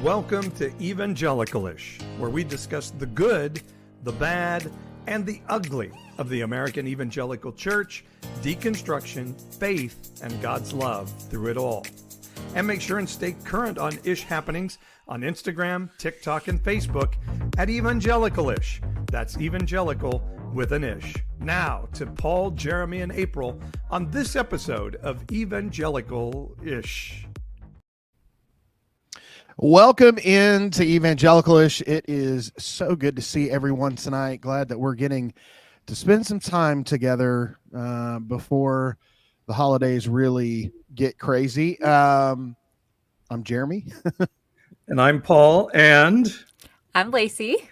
Welcome to Evangelicalish, where we discuss the good, the bad, and the ugly of the American evangelical church, deconstruction, faith, and God's love through it all. And make sure and stay current on ish happenings on Instagram, TikTok, and Facebook at Evangelicalish. That's evangelical with an ish. Now to Paul, Jeremy, and April on this episode of Evangelical-ish. Welcome into Evangelicalish. It is so good to see everyone tonight. Glad that we're getting to spend some time together before the holidays really get crazy. I'm Jeremy. And I'm Paul. And I'm Lacey.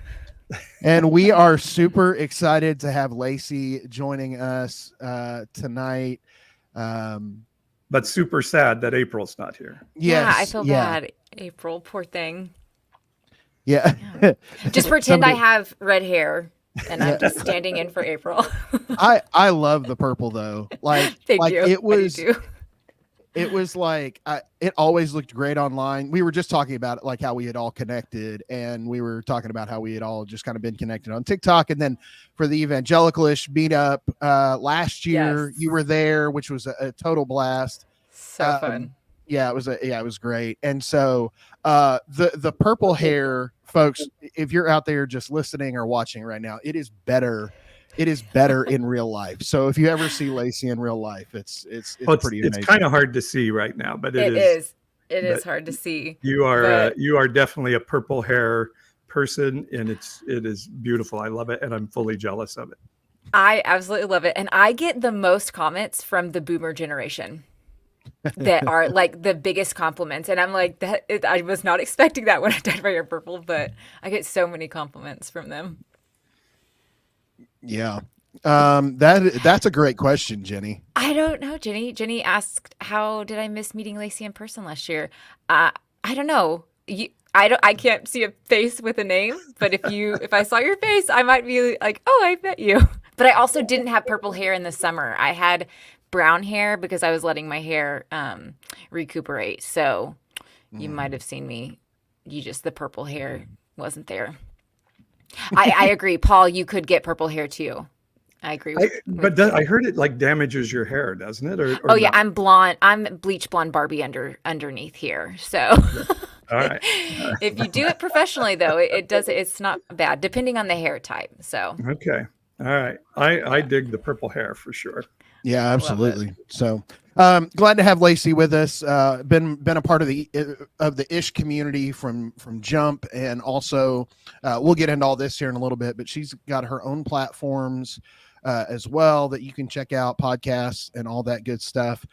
And we are super excited to have Lacey joining us tonight. But super sad that April's not here. Yes, yeah, I feel bad. April, poor thing. Yeah. Just pretend I have red hair and I'm just standing in for April. I love the purple though. Thank you. It was like it always looked great online. We were just talking about it, like how we had all connected, and we were talking about how we had all just kind of been connected on TikTok. And then for the Evangelicalish meetup last year, you were there, which was a total blast. So fun. Yeah, it was great. And so the purple hair, folks, if you're out there just listening or watching right now, it is better. It is better in real life. So if you ever see Lacey in real life, it's pretty amazing. It's kind of hard to see right now, but it is. It is hard to see. You are definitely a purple hair person, and it is beautiful. I love it, and I'm fully jealous of it. I absolutely love it, and I get the most comments from the boomer generation that are like the biggest compliments, and I'm like, I was not expecting that when I dyed my hair purple, but I get so many compliments from them. Yeah. That's a great question, Jenny. I don't know, Jenny. Jenny asked, how did I miss meeting Lacey in person last year? I don't know. I can't see a face with a name, but if I saw your face, I might be like, oh, I met you. But I also didn't have purple hair in the summer. I had brown hair because I was letting my hair recuperate. So you might have seen me. The purple hair wasn't there. I agree, Paul. You could get purple hair too. I agree. I heard it like damages your hair, doesn't it? Or yeah, not? I'm blonde. I'm bleach blonde Barbie underneath here. So, all right. If you do it professionally, though, it does. It's not bad, depending on the hair type. So. Okay. All right. I dig the purple hair for sure. Yeah, absolutely. So glad to have Lacey with us. Been a part of the ish community from jump, and also we'll get into all this here in a little bit. But she's got her own platforms as well that you can check out, podcasts and all that good stuff.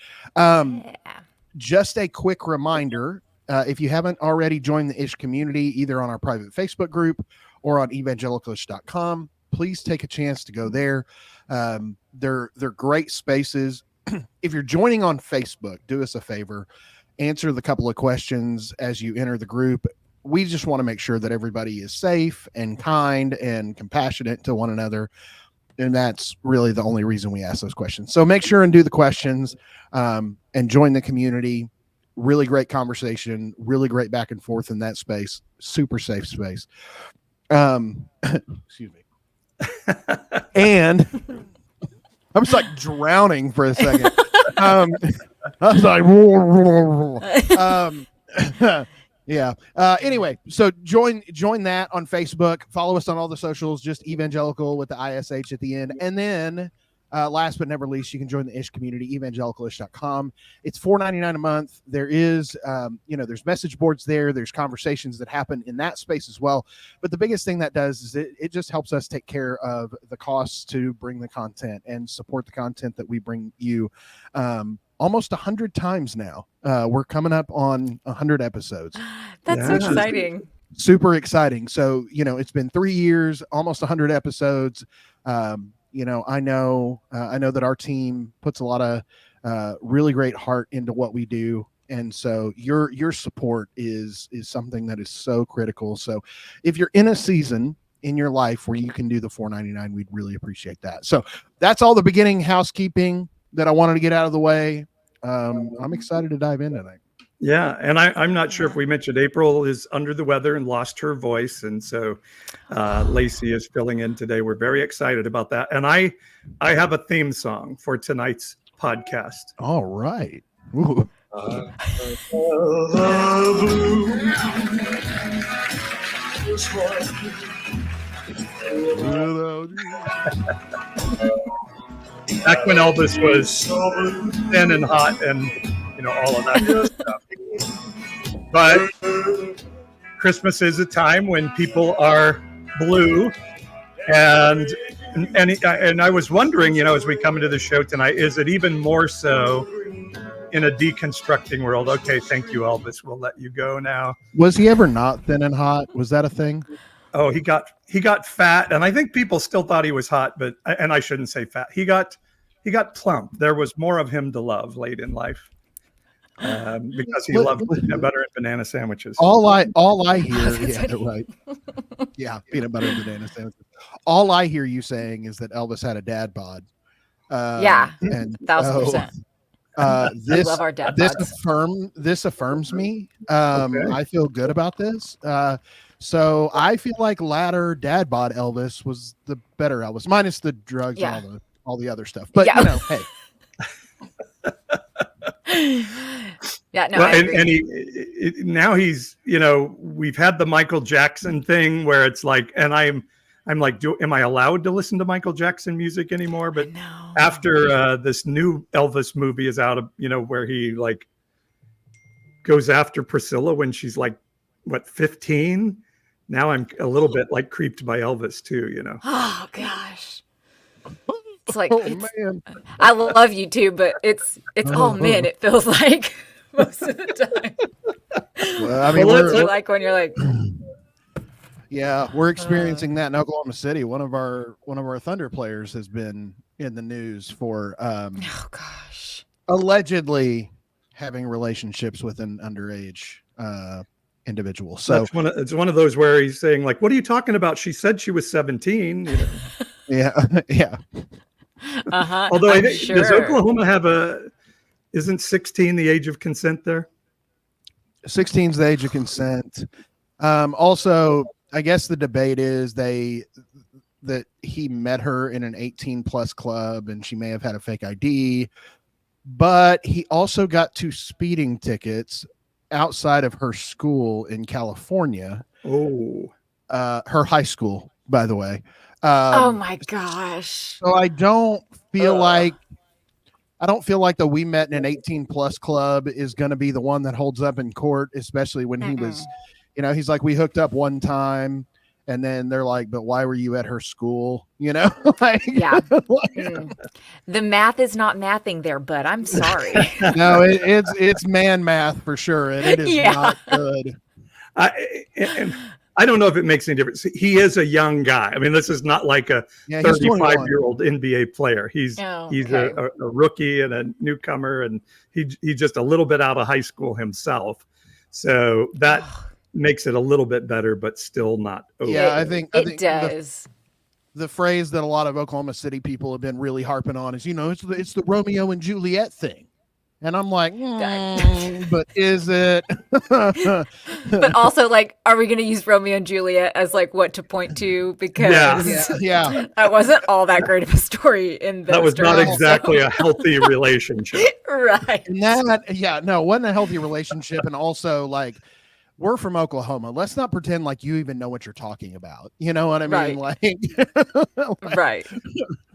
Just a quick reminder: if you haven't already joined the ish community, either on our private Facebook group or on evangelicalish.com, please take a chance to go there. They're great spaces. If you're joining on Facebook, do us a favor, answer the couple of questions as you enter the group. We just want to make sure that everybody is safe and kind and compassionate to one another. And that's really the only reason we ask those questions. So make sure and do the questions and join the community. Really great conversation, really great back and forth in that space. Super safe space. Excuse me. And I was like drowning for a second. I was like, yeah. Anyway, so join that on Facebook. Follow us on all the socials, just evangelical with the ISH at the end. And then last but never least, you can join the ish community, evangelicalish.com. It's $4.99 a month. There is, there's message boards there. There's conversations that happen in that space as well. But the biggest thing that does is it just helps us take care of the costs to bring the content and support the content that we bring you almost 100 times now. We're coming up on 100 episodes. That's so exciting. Super exciting. So, it's been 3 years, almost 100 episodes. I know that our team puts a lot of really great heart into what we do. And so your support is something that is so critical. So if you're in a season in your life where you can do the $4.99, we'd really appreciate that. So that's all the beginning housekeeping that I wanted to get out of the way. I'm excited to dive in tonight. Yeah, and I'm not sure if we mentioned April is under the weather and lost her voice, and so Lacey is filling in today. We're very excited about that, and I have a theme song for tonight's podcast. All right. Ooh. Back when Elvis was thin and hot and all of that good stuff. But Christmas is a time when people are blue, and I was wondering, as we come into the show tonight, is it even more so in a deconstructing world? Okay, thank you, Elvis. We'll let you go now. Was he ever not thin and hot? Was that a thing? Oh, he got fat, and I think people still thought he was hot, and I shouldn't say fat. He got plump. There was more of him to love late in life. Because he loved peanut butter and banana sandwiches. All I hear, yeah, right. Yeah, peanut butter and banana sandwiches. All I hear you saying is that Elvis had a dad bod. Yeah, and 1,000%. This, I love our dad bods. This affirms me. Okay. I feel good about this. So I feel like latter dad bod Elvis was the better Elvis, minus the drugs and all the other stuff. But hey. Yeah, no, well, I agree. And now he's, we've had the Michael Jackson thing where it's like, and I'm like, am I allowed to listen to Michael Jackson music anymore? But after this new Elvis movie is out, where he like goes after Priscilla when she's like, 15? Now I'm a little bit like creeped by Elvis too, Oh gosh. It's like, man. I love you too, but it's all men. It feels like most of the time. Well, I mean, what's it like when you're like, yeah, we're experiencing that in Oklahoma City. One of our Thunder players has been in the news for oh gosh, allegedly having relationships with an underage individual. So it's one of those where he's saying like, "What are you talking about? She said she was 17." Yeah. Although I think, does Oklahoma have isn't 16 the age of consent there? 16 is the age of consent. Also, I guess the debate is that he met her in an 18+ club and she may have had a fake ID, but he also got 2 speeding tickets outside of her school in California. Oh, her high school, by the way. Oh my gosh. So I don't feel like the we met in an 18+ club is going to be the one that holds up in court, especially when he was, he's like, we hooked up one time and then they're like, but why were you at her school? Like, yeah. The math is not mathing there, but I'm sorry. No, it's man math for sure. And it is not good. I don't know if it makes any difference. He is a young guy. I mean, this is not like a 35-year-old NBA player. He's a rookie and a newcomer, and he's just a little bit out of high school himself. So that makes it a little bit better, but still not over. Yeah, I think it does. The phrase that a lot of Oklahoma City people have been really harping on is, it's the Romeo and Juliet thing. And I'm like, but is it? But also, like, are we going to use Romeo and Juliet as like what to point to? Because yeah, that wasn't all that great of a story in that was not exactly a healthy relationship, right? And it wasn't a healthy relationship, and also like, we're from Oklahoma. Let's not pretend like you even know what you're talking about. You know what I mean? Right. Right.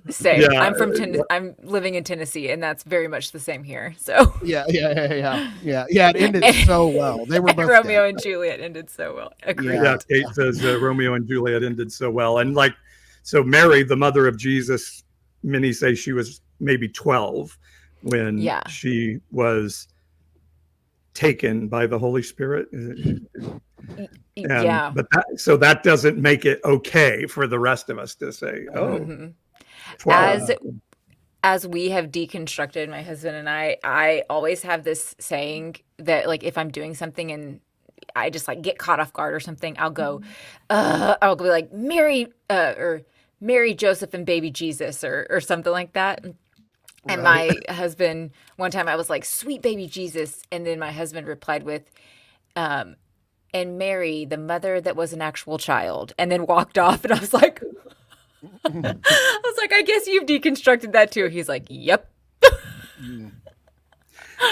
Same. Yeah. I'm from Tennessee. I'm living in Tennessee, and that's very much the same here. So yeah. It ended so well. They were both Romeo dead. and Juliet ended so well. Agreed. Yeah, Kate says Romeo and Juliet ended so well, and like, so Mary, the mother of Jesus, many say she was maybe 12 when she was taken by the Holy Spirit. But that doesn't make it okay for the rest of us to say, as we have deconstructed, my husband and I always have this saying that like if I'm doing something and I just like get caught off guard or something, I'll be like Mary, Joseph, and baby Jesus or something like that. And Right. my husband, one time I was like, sweet baby Jesus. And then my husband replied with, um, and Mary, the mother that was an actual child, and then walked off. And I was like, I guess you've deconstructed that too. He's like, yep.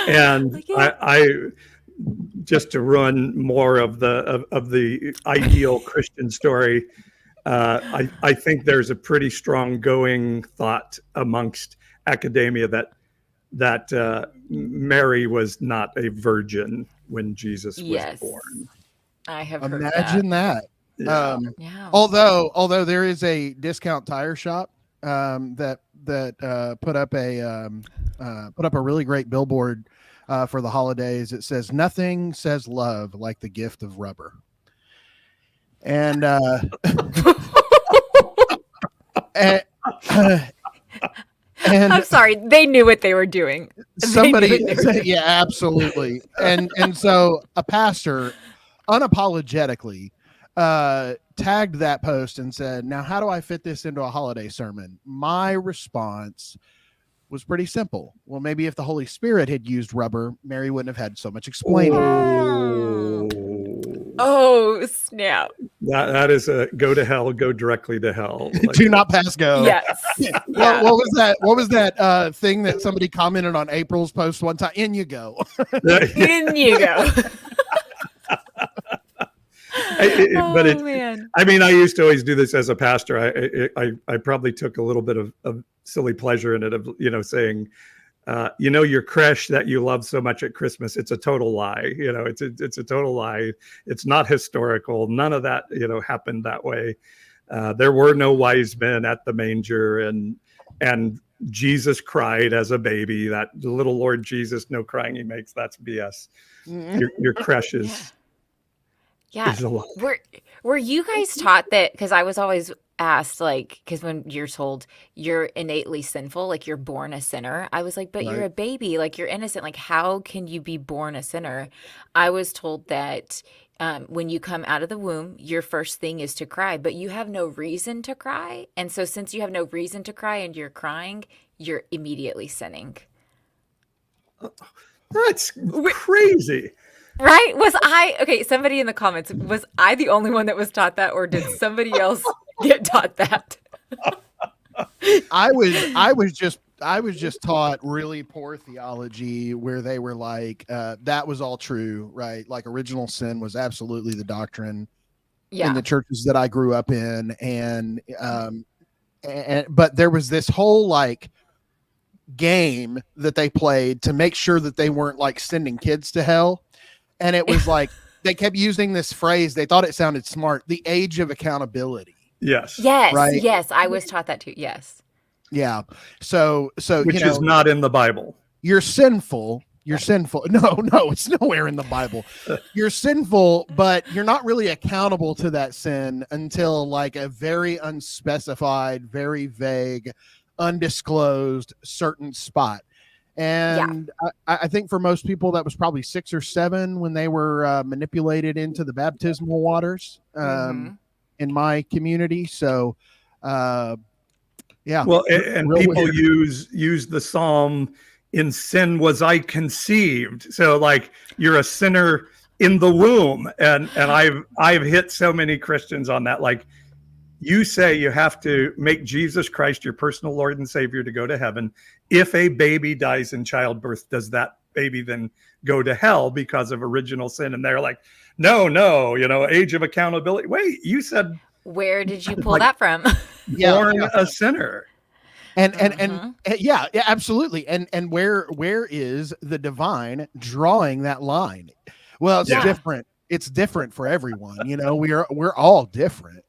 And Like, yeah. I just to run more of the ideal Christian story, I think there's a pretty strong going thought amongst academia that Mary was not a virgin when Jesus was Yes. born. I have heard Imagine that. Yeah. Yeah. Although there is a discount tire shop that put up a really great billboard for the holidays. It says, "Nothing says love like the gift of rubber." And and, and I'm sorry. They knew what they were doing. somebody, They knew what they were doing. yeah, absolutely. And so a pastor unapologetically tagged that post and said, "Now, how do I fit this into a holiday sermon?" My response was pretty simple. Well, maybe if the Holy Spirit had used rubber, Mary wouldn't have had so much explaining. Oh, snap. That is a go to hell, go directly to hell. Like, Do not pass go. Yes. Well, what was that? What was that thing that somebody commented on April's post one time? In you go. In you go. But man. I mean, I used to always do this as a pastor. I probably took a little bit of silly pleasure in it, of saying, your creche that you love so much at Christmas, it's a total lie. It's a total lie. It's not historical. None of that happened that way. There were no wise men at the manger, and Jesus cried as a baby. That little Lord Jesus, no crying he makes. That's BS. Your creche is. Yeah. Were you guys taught that? Because I was always asked, like, because when you're told you're innately sinful, like you're born a sinner, I was like, but you're a baby, like you're innocent. Like, how can you be born a sinner? I was told that when you come out of the womb, your first thing is to cry, but you have no reason to cry. And so since you have no reason to cry and you're crying, you're immediately sinning. That's crazy. Right? Somebody in the comments, was I the only one that was taught that, or did somebody else get taught that? I was just taught really poor theology where they were like, that was all true, right? Like original sin was absolutely the doctrine in the churches that I grew up in. But there was this whole like game that they played to make sure that they weren't like sending kids to hell. And it was like, they kept using this phrase. They thought it sounded smart. The age of accountability. Yes. Right? Yes. I was taught that too. Yes. Yeah. So, which is not in the Bible. You're sinful. You're sinful. No, it's nowhere in the Bible. You're sinful, but you're not really accountable to that sin until like a very unspecified, very vague, undisclosed certain spot. And I think for most people, that was probably 6 or 7 when they were manipulated into the baptismal waters in my community. So, yeah. Well, and people use the Psalm, "In sin was I conceived." So, like, you're a sinner in the womb, and I've hit so many Christians on that. Like, you say you have to make Jesus Christ your personal Lord and Savior to go to heaven. If a baby dies in childbirth, does that baby then go to hell because of original sin? And they're like, no, age of accountability. Wait, you said, where did you pull that from? Born a sinner. And yeah, absolutely. And where is the divine drawing that line? Well, it's different. It's different for everyone. We're all different.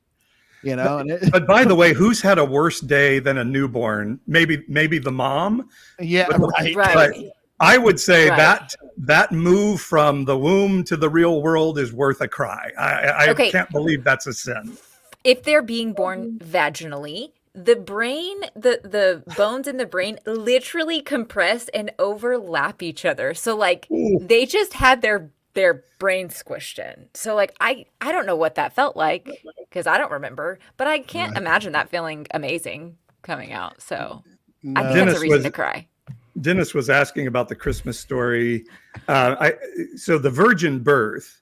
But by the way, who's had a worse day than a newborn? Maybe the mom. Yeah, right. But I would say that move from the womb to the real world is worth a cry. I can't believe that's a sin. If they're being born vaginally, the brain, the bones in the brain literally compress and overlap each other. So like they just had their brain squished in. So like I don't know what that felt like because I don't remember, but I can't imagine that feeling amazing coming out. So I think No. that's a reason to cry. Dennis was asking about the Christmas story. So the virgin birth,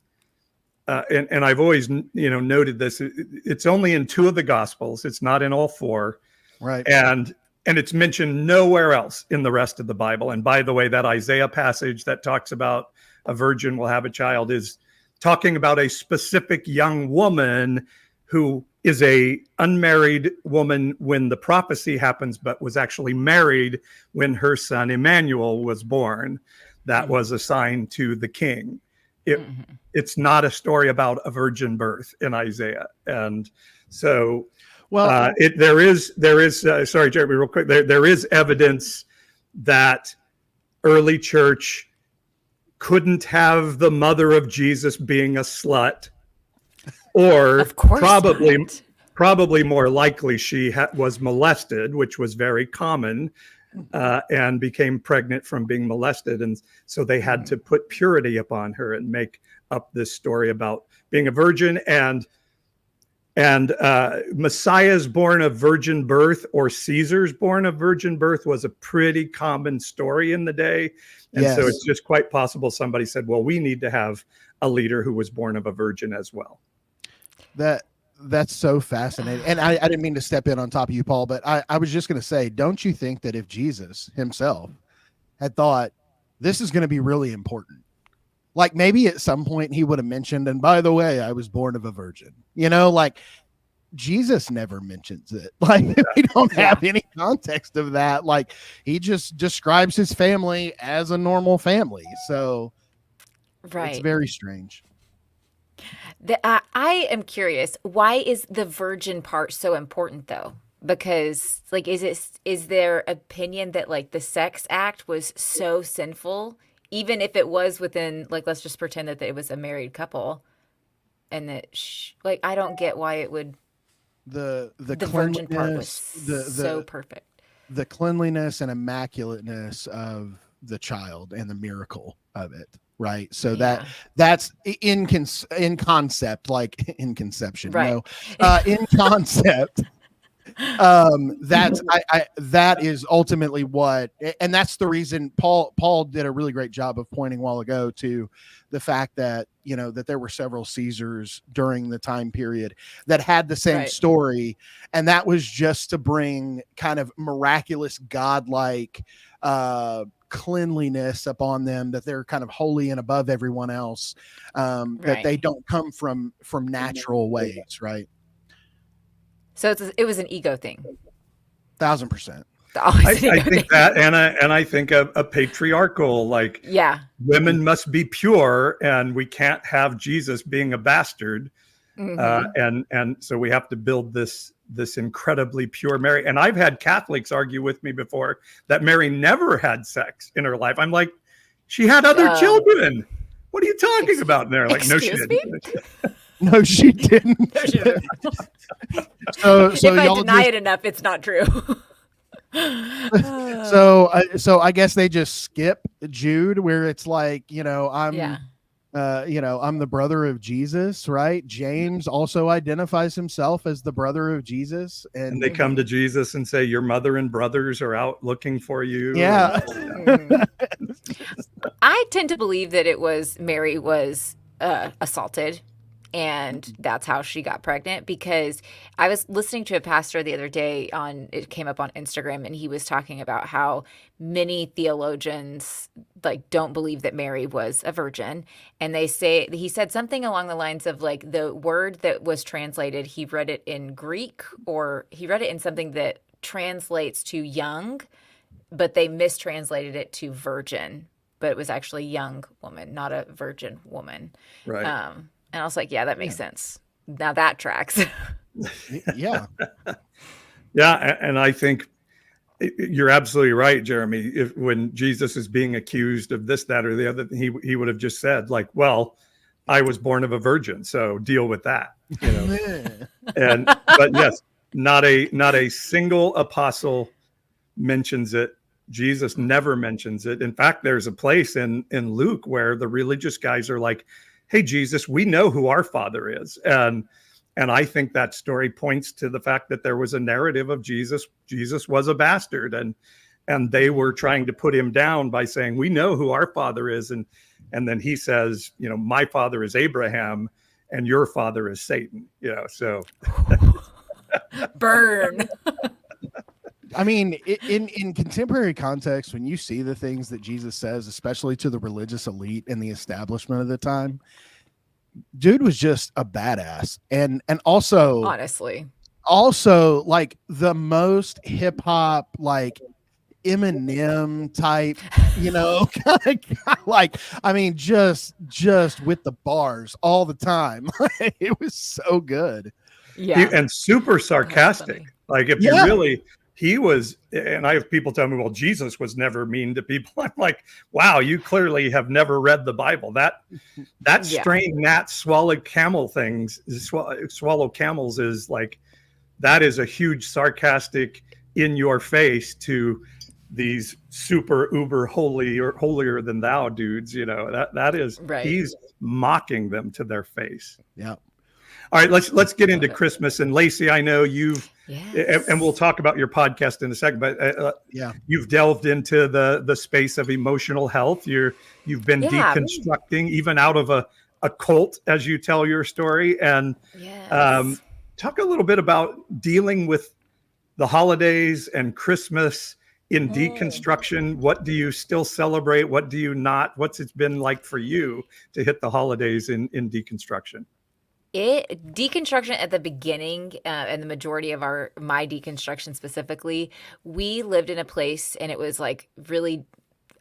and I've always noted this. It's only in 2 of the Gospels. It's not in all 4, Right. and it's mentioned nowhere else in the rest of the Bible. And by the way, that Isaiah passage that talks about a virgin will have a child is talking about a specific young woman who is a unmarried woman when the prophecy happens, but was actually married when her son Emmanuel was born. That was a sign to the king. It's not a story about a virgin birth in Isaiah. And so there is sorry, Jeremy, real quick. There is evidence that early church couldn't have the mother of Jesus being a slut, or probably more likely she was molested, which was very common, and became pregnant from being molested. And so they had to put purity upon her and make up this story about being a virgin. And Messiah's born of virgin birth, or Caesar's born of virgin birth, was a pretty common story in the day. And so it's just quite possible somebody said, well, we need to have a leader who was born of a virgin as well. That's so fascinating. And I didn't mean to step in on top of you, Paul, but I was just going to say, don't you think that if Jesus himself had thought this is going to be really important, like maybe at some point he would have mentioned, and by the way, I was born of a virgin, like Jesus never mentions it. Like we don't have any context of that. Like he just describes his family as a normal family. So it's very strange. I am curious, why is the virgin part so important though? Because like, is there opinion that like the sex act was so sinful, even if it was within, like, let's just pretend that it was a married couple, and that like, I don't get why it would, the virgin part was so perfect. The cleanliness and immaculateness of the child and the miracle of it. Right. So that's in concept, like in conception, in concept. That is ultimately what, and that's the reason Paul did a really great job of pointing a while ago to the fact that, that there were several Caesars during the time period that had the same story. And that was just to bring kind of miraculous, godlike, cleanliness upon them, that they're kind of holy and above everyone else, that they don't come from natural ways, right? So it was an ego thing. 1,000%. I think that, and I think a patriarchal, like, women must be pure, and we can't have Jesus being a bastard, and so we have to build this incredibly pure Mary. And I've had Catholics argue with me before that Mary never had sex in her life. I'm like, she had other children. What are you talking about? And they're like, no, she didn't. No, she didn't. No, she didn't. So if I deny it enough, it's not true. So I guess they just skip Jude, where it's like, I'm the brother of Jesus, right? James also identifies himself as the brother of Jesus, and they come to Jesus and say, your mother and brothers are out looking for you. Yeah. I tend to believe that Mary was assaulted, and that's how she got pregnant, because I was listening to a pastor the other day it came up on Instagram, and he was talking about how many theologians like don't believe that Mary was a virgin. And he said something along the lines of like, the word that was translated, he read it in Greek, or he read it in something that translates to young, but they mistranslated it to virgin, but it was actually young woman, not a virgin woman. Right. And I was like, that makes sense. Now that tracks. Yeah. Yeah. And I think you're absolutely right, Jeremy. When Jesus is being accused of this, that, or the other, he would have just said, like, well, I was born of a virgin, so deal with that. But yes, not a single apostle mentions it. Jesus never mentions it. In fact, there's a place in Luke where the religious guys are like, hey, Jesus, we know who our father is. And And I think that story points to the fact that there was a narrative of Jesus. Jesus was a bastard, and they were trying to put him down by saying, we know who our father is. And then he says, my father is Abraham and your father is Satan, so. Burn. I mean, in contemporary context, when you see the things that Jesus says, especially to the religious elite and the establishment of the time, dude was just a badass. And also, honestly, like the most hip hop, like Eminem type, like, I mean, just with the bars all the time. It was so good. Yeah. And super sarcastic. Like if you really, he was, and I have people tell me, well, Jesus was never mean to people. I'm like, wow, you clearly have never read the Bible. That straying gnats swallowed camel things, swallow camels is like, that is a huge sarcastic in your face to these super uber holy or holier than thou dudes. That is, he's mocking them to their face. Yeah. All right, let's get into Christmas. And Lacey, I know you've, and we'll talk about your podcast in a second, but you've delved into the space of emotional health. You've been deconstructing even out of a cult as you tell your story. And talk a little bit about dealing with the holidays and Christmas in deconstruction. What do you still celebrate? What do you not? What's it been like for you to hit the holidays in deconstruction? Deconstruction at the beginning, and the majority of my deconstruction specifically, we lived in a place, and it was like really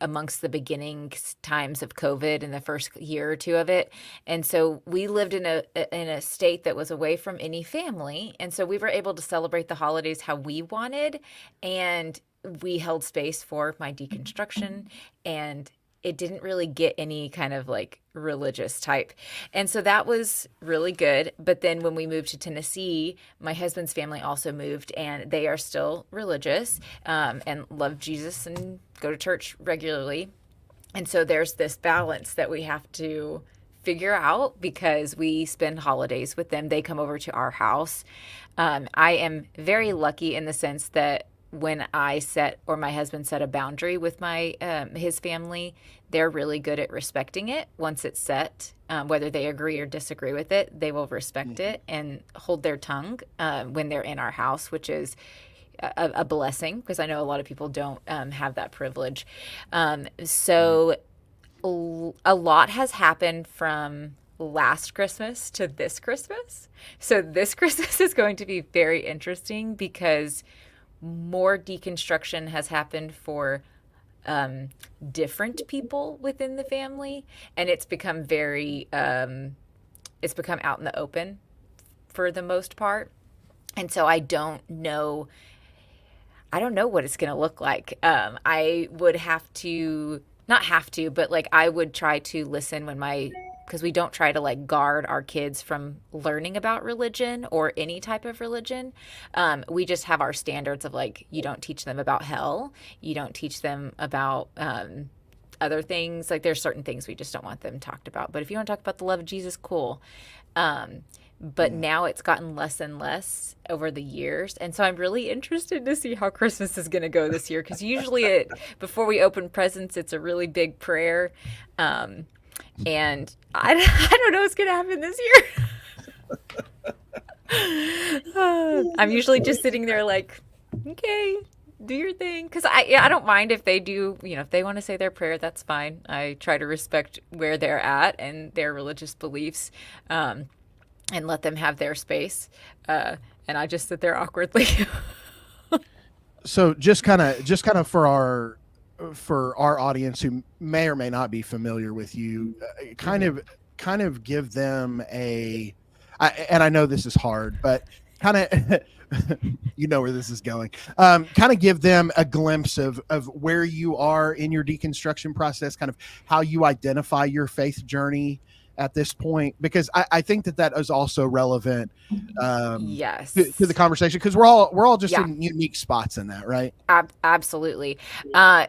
amongst the beginning times of COVID in the first year or two of it. And so we lived in a state that was away from any family. And so we were able to celebrate the holidays how we wanted. And we held space for my deconstruction, and it didn't really get any kind of like religious type. And so that was really good. But then when we moved to Tennessee, my husband's family also moved, and they are still religious, and love Jesus and go to church regularly. And so there's this balance that we have to figure out because we spend holidays with them. They come over to our house. I am very lucky in the sense that when I set, or my husband set, a boundary with his family, they're really good at respecting it. Once it's set, whether they agree or disagree with it, they will respect it and hold their tongue when they're in our house, which is a blessing because I know a lot of people don't have that privilege. So a lot has happened from last Christmas to this Christmas. So this Christmas is going to be very interesting because more deconstruction has happened for different people within the family, and it's become very it's become out in the open for the most part. And so I don't know what it's going to look like. I would I would try to listen because we don't try to like guard our kids from learning about religion or any type of religion. We just have our standards of like, you don't teach them about hell. You don't teach them about other things. Like there's certain things we just don't want them talked about. But if you want to talk about the love of Jesus, cool. But now it's gotten less and less over the years. And so I'm really interested to see how Christmas is going to go this year. Because usually before we open presents, it's a really big prayer. And I don't know what's going to happen this year. I'm usually just sitting there like, okay, do your thing. Because I don't mind if they do, if they want to say their prayer, that's fine. I try to respect where they're at and their religious beliefs, and let them have their space. And I just sit there awkwardly. So just kind of for our audience who may or may not be familiar with you, kind of give them and I know this is hard, but kind of, where this is going, kind of give them a glimpse of where you are in your deconstruction process, kind of how you identify your faith journey, at this point, because I think that is also relevant Yes. to the conversation, because we're all just Yeah. in unique spots in that, right? Absolutely.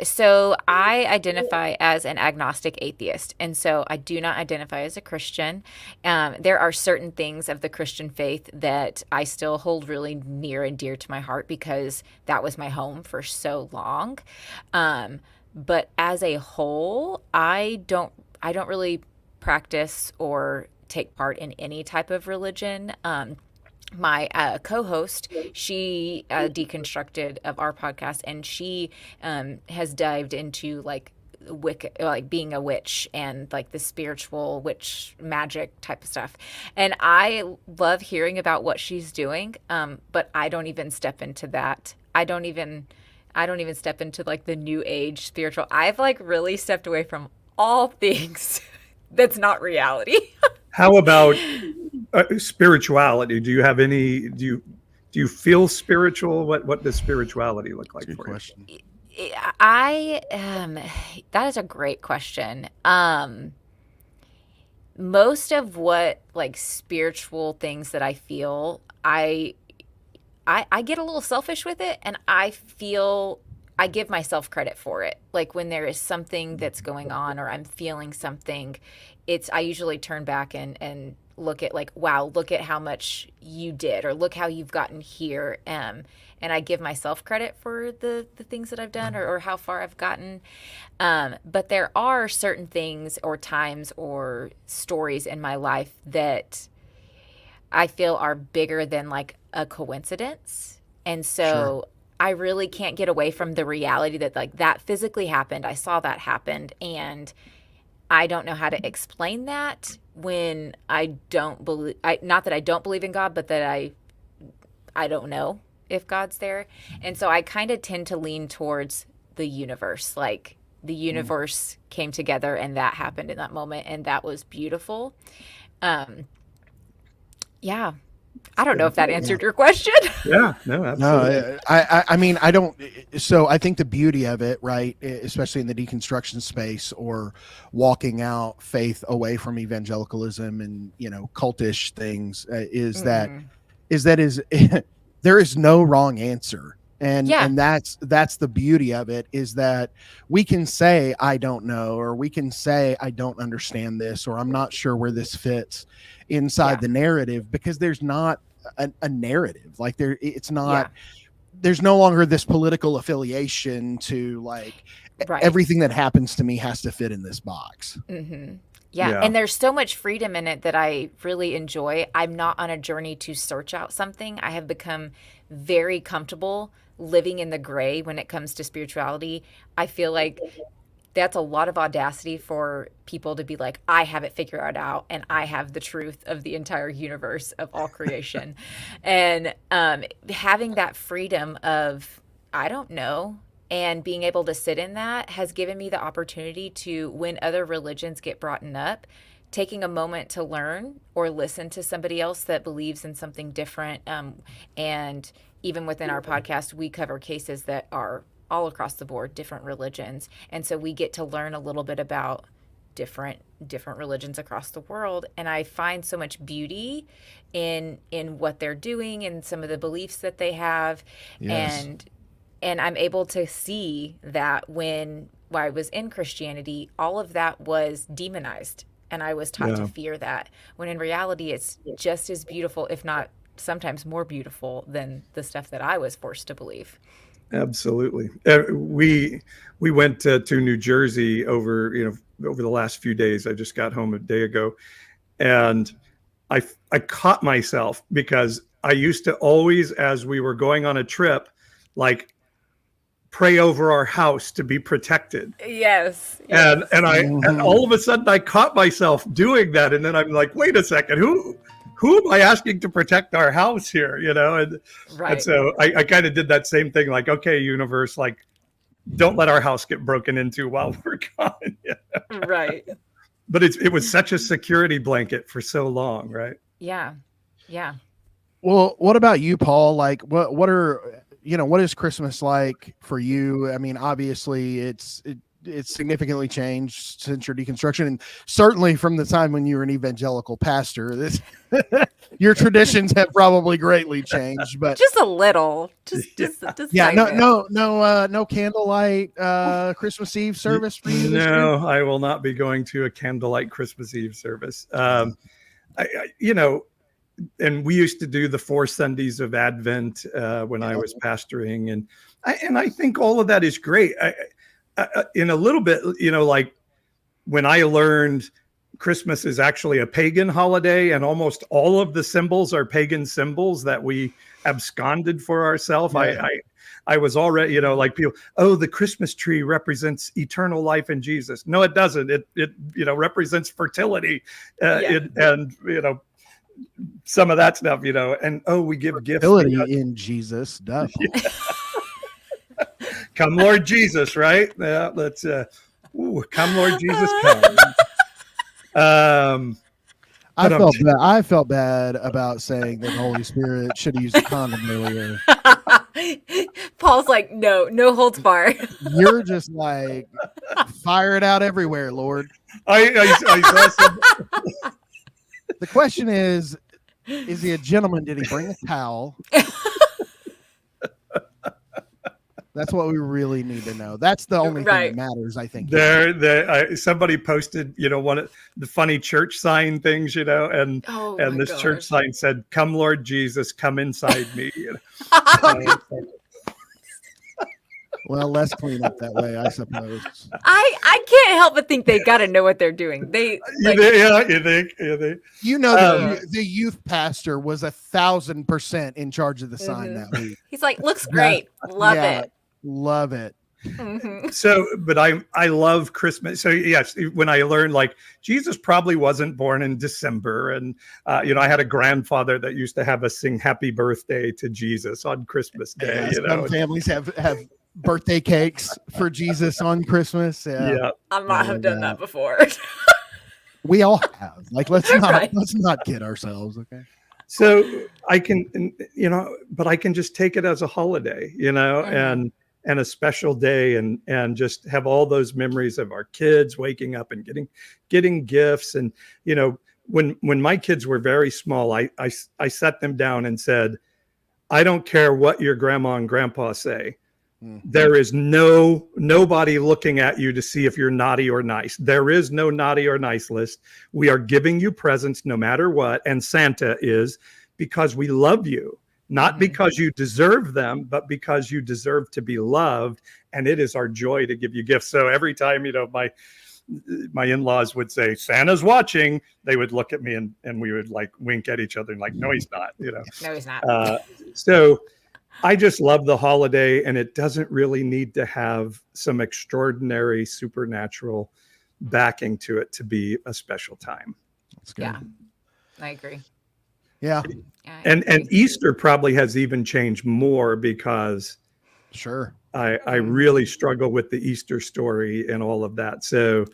So I identify as an agnostic atheist, and so I do not identify as a Christian. There are certain things of the Christian faith that I still hold really near and dear to my heart because that was my home for so long. But as a whole, I don't really practice or take part in any type of religion. My co-host, she deconstructed of our podcast, and she has dived into like Wicca, like being a witch and like the spiritual witch magic type of stuff. And I love hearing about what she's doing, but I don't even step into that. I don't even step into like the new age spiritual. I've like really stepped away from all things that's not reality. How about spirituality? Do you have any? Do you feel spiritual? What does spirituality look like Good for question. I that is a great question. Most of what like spiritual things that I feel, I get a little selfish with it, and I feel I give myself credit for it. Like when there is something that's going on or I'm feeling something, I usually turn back and look at like, wow, look at how much you did, or look how you've gotten here. And I give myself credit for the things that I've done, or how far I've gotten. But there are certain things or times or stories in my life that I feel are bigger than like a coincidence. And so Sure. I really can't get away from the reality that like that physically happened. I saw that happened, and I don't know how to explain that when I don't believe, not that I don't believe in God, but that I don't know if God's there. And so I kind of tend to lean towards the universe. Like the universe came together and that happened in that moment, and that was beautiful. Um, yeah. I don't know if that answered your question. Yeah, no, absolutely. No, I mean, I don't. So I think the beauty of it, right, especially in the deconstruction space or walking out faith away from evangelicalism and cultish things, is that Mhm. is there is no wrong answer, and Yeah. that's the beauty of it, is that we can say I don't know, or we can say I don't understand this, or I'm not sure where this fits inside Yeah. the narrative, because there's not a narrative. Like it's not. Yeah. There's no longer this political affiliation to like Right. everything that happens to me has to fit in this box. Mm-hmm. Yeah. Yeah. And there's so much freedom in it that I really enjoy. I'm not on a journey to search out something. I have become very comfortable living in the gray when it comes to spirituality. I feel like that's a lot of audacity for people to be like, I have it figured out and I have the truth of the entire universe of all creation. And having that freedom of, I don't know, and being able to sit in that has given me the opportunity to, when other religions get brought up, taking a moment to learn or listen to somebody else that believes in something different. And even within our podcast, we cover cases that are all across the board, different religions. And so we get to learn a little bit about different religions across the world. And I find so much beauty in what they're doing and some of the beliefs that they have. Yes. And I'm able to see that when I was in Christianity, all of that was demonized. And I was taught to fear that, when in reality, it's just as beautiful, if not sometimes more beautiful than the stuff that I was forced to believe. Absolutely. We went to New Jersey over the last few days. I just got home a day ago, and I caught myself, because I used to always, as we were going on a trip, like pray over our house to be protected. Yes. And Mhm. all of a sudden I caught myself doing that, and then I'm like, wait a second, who am I asking to protect our house here? And Right. so I kind of did that same thing, like, okay, universe, like, don't let our house get broken into while we're gone. Yeah. Right. But it was such a security blanket for so long, right? Yeah. Yeah. Well, what about you, Paul? Like, what is Christmas like for you? I mean, obviously, it's significantly changed since your deconstruction, and certainly from the time when you were an evangelical pastor. Your traditions have probably greatly changed, but just a little, just yeah, tiny bit. no candlelight Christmas Eve service for you this year. No, I will not be going to a candlelight Christmas Eve service. And we used to do the 4 Sundays of Advent when I was pastoring, and I think all of that is great. In a little bit, like when I learned Christmas is actually a pagan holiday, and almost all of the symbols are pagan symbols that we absconded for ourselves. Yeah. I was already, like people, the Christmas tree represents eternal life in Jesus. No, it doesn't. It represents fertility, and some of that stuff, and we give gifts. Fertility in Jesus. Duh. Come, Lord Jesus, right? Yeah, let's come, Lord Jesus, come. I felt bad about saying that the Holy Spirit should have used a condom earlier. Paul's like, no holds barred. You're just like, fire it out everywhere, Lord. I saw some. The question is he a gentleman? Did he bring a towel? That's what we really need to know. That's the only thing that matters, I think. Somebody posted, one of the funny church sign things, and this church sign said, "Come, Lord Jesus, come inside me." Well, less clean up that way, I suppose. I can't help but think they got to know what they're doing. You think? The youth pastor was 1,000% in charge of the sign that week. He's like, looks great, love it. Love it. Mm-hmm. So, but I love Christmas. So yes, when I learned Jesus probably wasn't born in December, and I had a grandfather that used to have us sing "Happy Birthday" to Jesus on Christmas Day. Some families have birthday cakes for Jesus on Christmas. Yeah. I might have done that before. We all have. Let's not kid ourselves, okay? So I can, but I can just take it as a holiday, and a special day, and just have all those memories of our kids waking up and getting gifts. And, when my kids were very small, I sat them down and said, I don't care what your grandma and grandpa say. Mm-hmm. There is nobody looking at you to see if you're naughty or nice. There is no naughty or nice list. We are giving you presents no matter what. And Santa is because we love you. Not because you deserve them, but because you deserve to be loved. And it is our joy to give you gifts. So every time, my in-laws would say, Santa's watching, they would look at me and we would wink at each other and no, he's not, No, he's not. So I just love the holiday, and it doesn't really need to have some extraordinary supernatural backing to it to be a special time. That's good. Yeah, I agree. Yeah. And Easter probably has even changed more because I really struggle with the Easter story and all of that. So,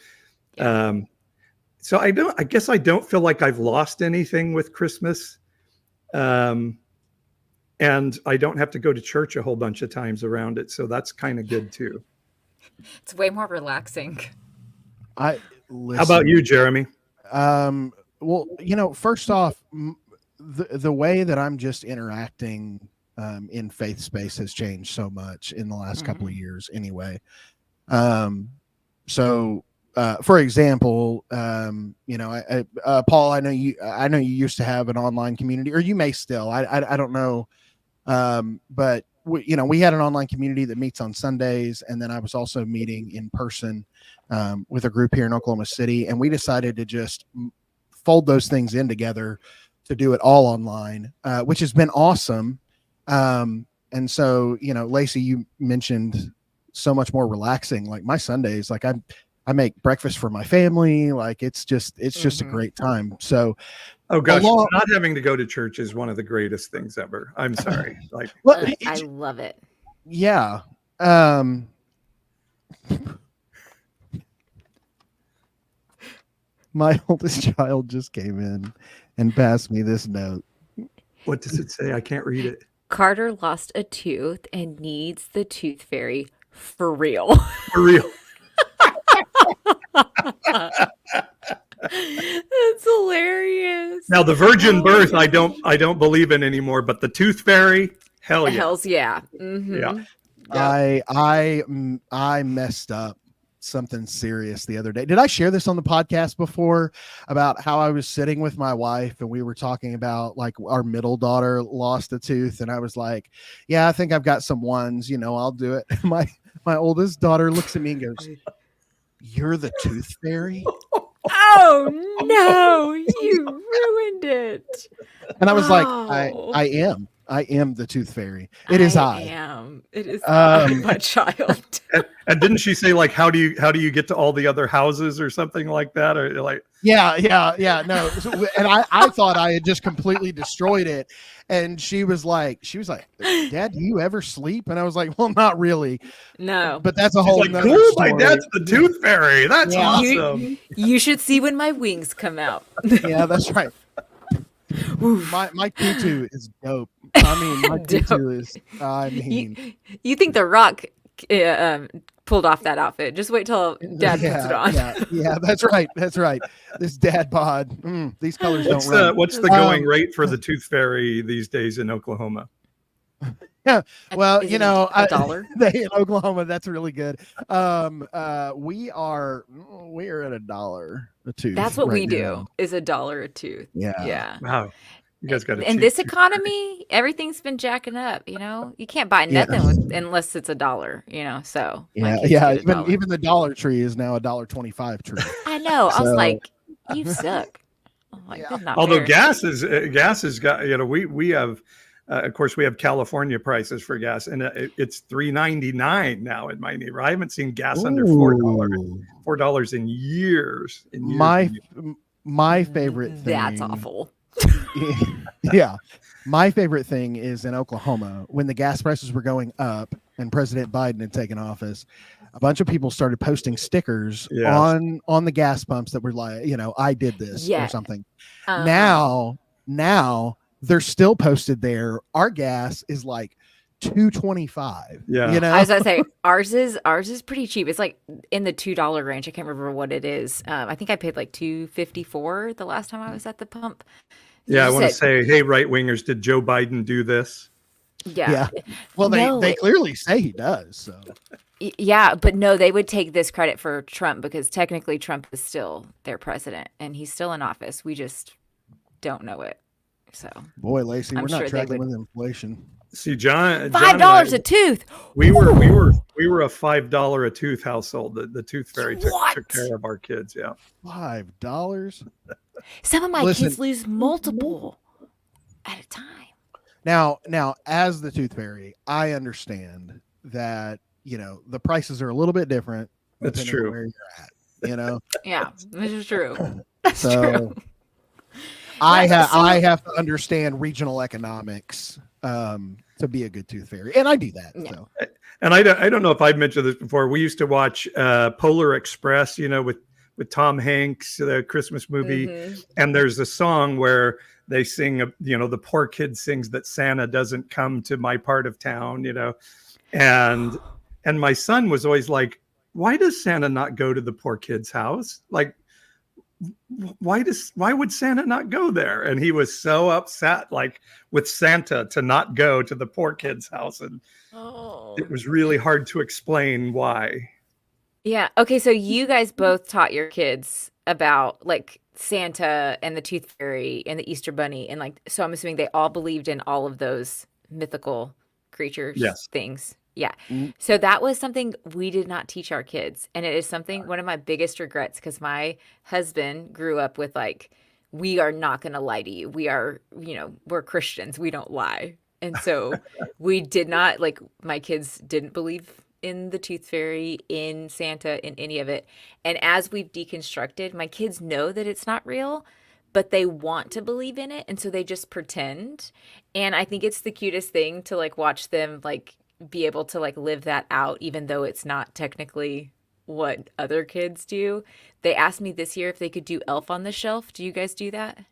so I guess I don't feel like I've lost anything with Christmas. And I don't have to go to church a whole bunch of times around it. So that's kind of good too. It's way more relaxing. How about you, Jeremy? Well, first off, the way that I'm just interacting in faith space has changed so much in the last couple of years anyway. So for example, Paul, I know you used to have an online community, or you may still, I don't know. But we had an online community that meets on Sundays. And then I was also meeting in person with a group here in Oklahoma City. And we decided to just fold those things in together to do it all online, which has been awesome. And so, Lacey, you mentioned so much more relaxing. My Sundays, I make breakfast for my family. It's just a great time. So, oh gosh, not having to go to church is one of the greatest things ever. I'm sorry. I love it. Yeah. My oldest child just came in and passed me this note. What does it say? I can't read it. Carter lost a tooth and needs the tooth fairy for real. For real. That's hilarious. Now the virgin Oh, birth, my I don't believe in anymore, but the tooth fairy, hell yeah, Hells yeah. yeah. Yep. I messed up something serious the other day. Did I share this on the podcast before about how I was sitting with my wife and we were talking about like our middle daughter lost a tooth, and I was like, yeah, I think I've got some ones, I'll do it. My oldest daughter looks at me and goes, "You're the tooth fairy?" Oh no, you ruined it. And I was like, Oh, I am the tooth fairy. It is I. am. It is I, my child. And didn't she say like, how do you get to all the other houses or something like that? Or like, Yeah. No. And I thought I had just completely destroyed it. And she was like, "Dad, do you ever sleep?" And I was like, "Well, not really." No. But that's a she's whole like, nother cool, story. my dad's the tooth fairy. That's Yeah. awesome. You should see when my wings come out. Yeah, that's right. My tutu is dope. I mean, my tutu is. You think The Rock pulled off that outfit? Just wait till Dad puts it on. Yeah, that's right. That's right. This dad bod. These colors don't run. What's the going rate for the tooth fairy these days in Oklahoma? Yeah, well, Is it a dollar? In Oklahoma, that's really good. We are at $1 a tooth. That's what right we do. now. Is $1 a tooth. Yeah. Yeah. Wow, you guys got In this economy, everything's been jacking up. You can't buy nothing unless it's $1. So my kids get $1. Even the Dollar Tree is now $1.25 tree. I know. I was So- like, you suck. I'm like, this is not Although fair. gas has got, we have, of course, we have California prices for gas, and it's $3.99 now in my neighborhood. I haven't seen gas under $4 in years. My favorite thing. That's awful. Yeah. My favorite thing is in Oklahoma when the gas prices were going up and President Biden had taken office, a bunch of people started posting stickers on the gas pumps that were like, I did this or something. Now they're still posted there. Our gas is like $2.25. Yeah. I was gonna say ours is pretty cheap. It's like in the $2 range. I can't remember what it is. I think I paid like $2.54 the last time I was at the pump. Yeah, I want to say, hey, right wingers, did Joe Biden do this? Yeah. Well, they clearly say he does. So. Yeah, but no, they would take this credit for Trump because technically Trump is still their president and he's still in office. We just don't know it. So, boy, Lacey, we're not sure tracking with inflation. See, John, $5 a tooth. We were a $5 a tooth household. The tooth fairy took care of our kids. Yeah, $5. Some of my kids lose multiple at a time. Now, as the tooth fairy, I understand that the prices are a little bit different. That's true. Where you're at, Yeah, this is true. That's so. true. I have to understand regional economics to be a good tooth fairy, and I do that. Yeah. So. And I don't know if I've mentioned this before. We used to watch Polar Express, with Tom Hanks, the Christmas movie, and there's a song where they sing, the poor kid sings that Santa doesn't come to my part of town, and my son was always like, why does Santa not go to the poor kid's house? Like, why would Santa not go there? And he was so upset, like with Santa, to not go to the poor kid's house, and it was really hard to explain why. Yeah. Okay. So you guys both taught your kids about like Santa and the Tooth Fairy and the Easter Bunny, and so I'm assuming they all believed in all of those mythical creatures, things. Yeah. So that was something we did not teach our kids. And it is one of my biggest regrets, because my husband grew up with we are not going to lie to you. We are, we're Christians. We don't lie. And so we did not, my kids didn't believe in the Tooth Fairy, in Santa, in any of it. And as we've deconstructed, my kids know that it's not real, but they want to believe in it. And so they just pretend. And I think it's the cutest thing to watch them be able to live that out, even though it's not technically what other kids do. They asked me this year if they could do Elf on the Shelf. Do you guys do that?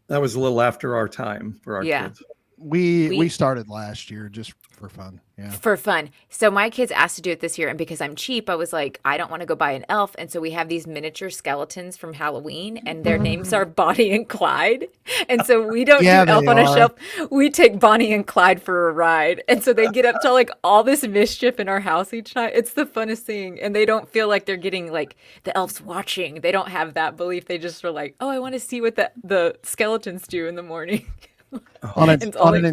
That was a little after our time for our kids. We started last year just for fun. Yeah. For fun. So my kids asked to do it this year, and because I'm cheap, I was like, I don't want to go buy an elf, and so we have these miniature skeletons from Halloween, and their names are Bonnie and Clyde. And so we don't do Yeah, they Elf on a are. Shelf. We take Bonnie and Clyde for a ride, and so they get up to like all this mischief in our house each night. It's the funnest thing, and they don't feel like they're getting like the elf's watching. They don't have that belief. They just are like, oh, I want to see what the skeletons do in the morning. On It's on only an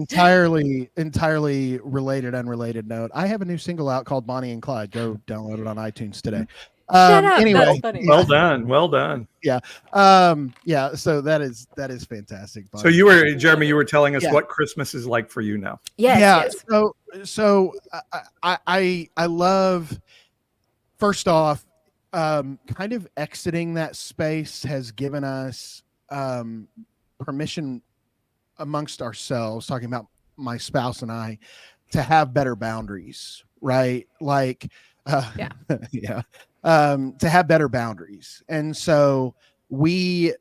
entirely unrelated note, I have a new single out called Bonnie and Clyde. Go download it on iTunes today. shut up. Anyway, That's funny. Well done. Well done. yeah, yeah. So that is fantastic. So you were, Jeremy, you were telling us Yeah. what Christmas is like for you now. Yes, yeah. yes. So I love. First off, kind of exiting that space has given us permission amongst ourselves, talking about my spouse and I, to have better boundaries, right? Like, Yeah. yeah, to have better boundaries. And so we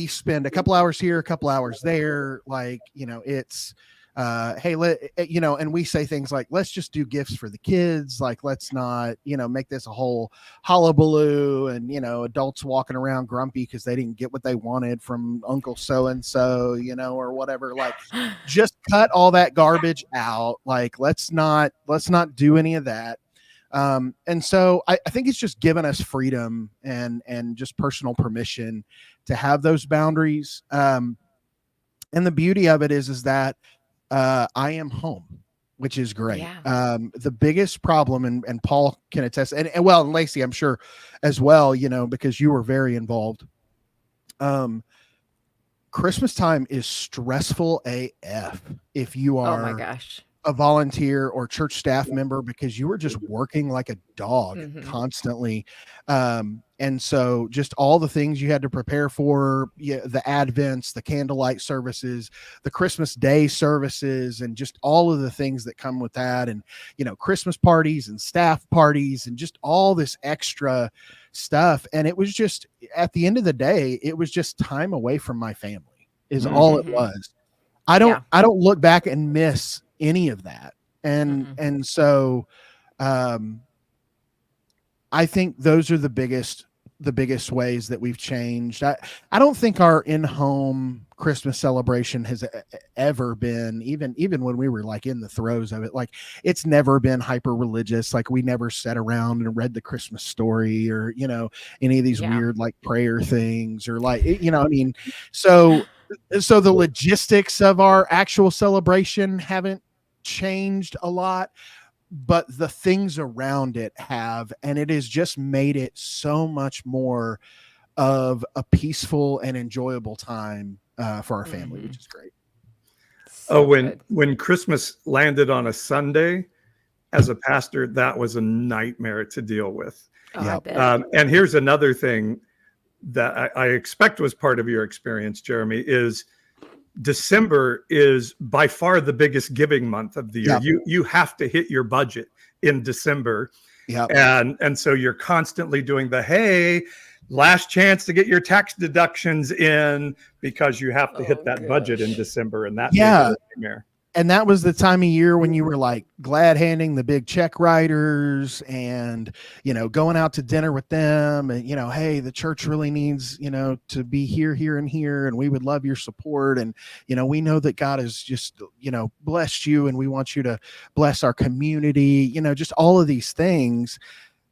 spend a couple hours here, a couple hours there. Like, it's, hey, and we say things like, let's just do gifts for the kids. Like, let's not, make this a whole hullabaloo and, adults walking around grumpy because they didn't get what they wanted from Uncle so-and-so, or whatever. Like, just cut all that garbage out. Like, let's not do any of that. And so I think it's just given us freedom and just personal permission to have those boundaries. And the beauty of it is that, I am home, which is great. Yeah. The biggest problem, and Paul can attest, and Lacey, I'm sure as well, because you were very involved. Christmas time is stressful AF if you Oh my are gosh. a volunteer or church staff member, because you were just working like a dog constantly. And so just all the things you had to prepare for, the Advents, the candlelight services, the Christmas Day services, and just all of the things that come with that. And, Christmas parties and staff parties and just all this extra stuff. And it was just, at the end of the day, it was just time away from my family is all it was. I don't look back and miss any of that. And so, I think those are the biggest ways that we've changed. I don't think our in-home Christmas celebration has ever been, even when we were like in the throes of it, like it's never been hyper religious. Like we never sat around and read the Christmas story or, any of these weird like prayer things or like, so the logistics of our actual celebration haven't changed a lot, but the things around it have, and it has just made it so much more of a peaceful and enjoyable time for our family, which is great. So when Christmas landed on a Sunday, as a pastor, that was a nightmare to deal with. I bet. And here's another thing that I expect was part of your experience, Jeremy, is December is by far the biggest giving month of the year. You have to hit your budget in December. And so you're constantly doing hey, last chance to get your tax deductions in, because you have to hit that budget in December. And that nightmare. And that was the time of year when you were like glad handing the big check writers and, going out to dinner with them and, hey, the church really needs, to be here and here. And we would love your support. And, we know that God has just, blessed you and we want you to bless our community, just all of these things.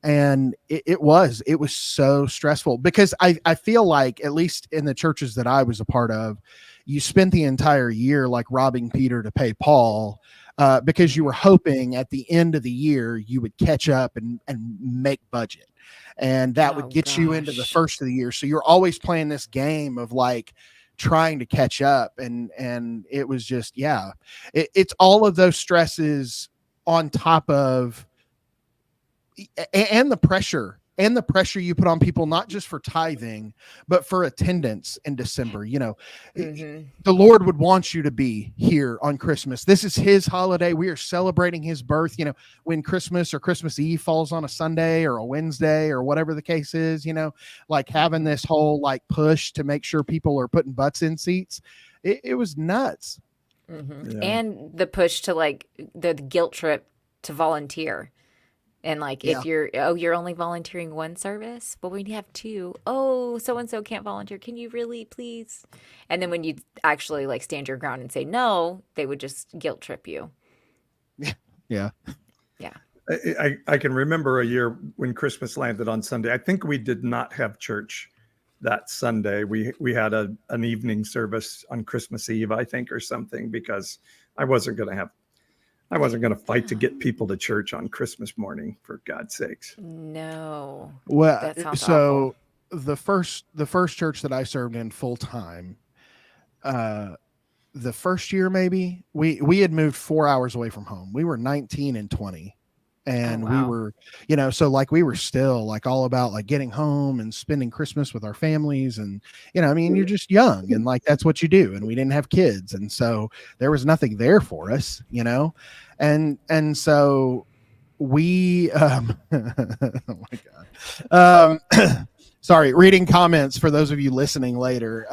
And it was so stressful because I feel like, at least in the churches that I was a part of, you spent the entire year like robbing Peter to pay Paul, because you were hoping at the end of the year you would catch up and make budget, and that would get you into the first of the year. So you're always playing this game of like trying to catch up, and it was just it's all of those stresses on top of and the pressure you put on people, not just for tithing, but for attendance in December. The Lord would want you to be here on Christmas. This is his holiday. We are celebrating his birth. When Christmas or Christmas Eve falls on a Sunday or a Wednesday or whatever the case is, like having this whole like push to make sure people are putting butts in seats. It was nuts. Mm-hmm. Yeah. And the push to like the guilt trip to volunteer. And like Yeah. if you're only volunteering one service, but we have two. Oh, so and so can't volunteer. Can you really please? And then when you actually like stand your ground and say no, they would just guilt trip you. Yeah. Yeah. I can remember a year when Christmas landed on Sunday. I think we did not have church that Sunday. We had an evening service on Christmas Eve, I think, or something, because I wasn't going to fight to get people to church on Christmas morning, for God's sakes. No. Well, That sounds so awful. the first church that I served in full time, the first year maybe we had moved 4 hours away from home. We were 19 and 20. And we wow. were, so like we were still like all about like getting home and spending Christmas with our families. And, I mean, you're just young and like that's what you do. And we didn't have kids. And so there was nothing there for us, and so we, oh my God. Sorry, reading comments for those of you listening later.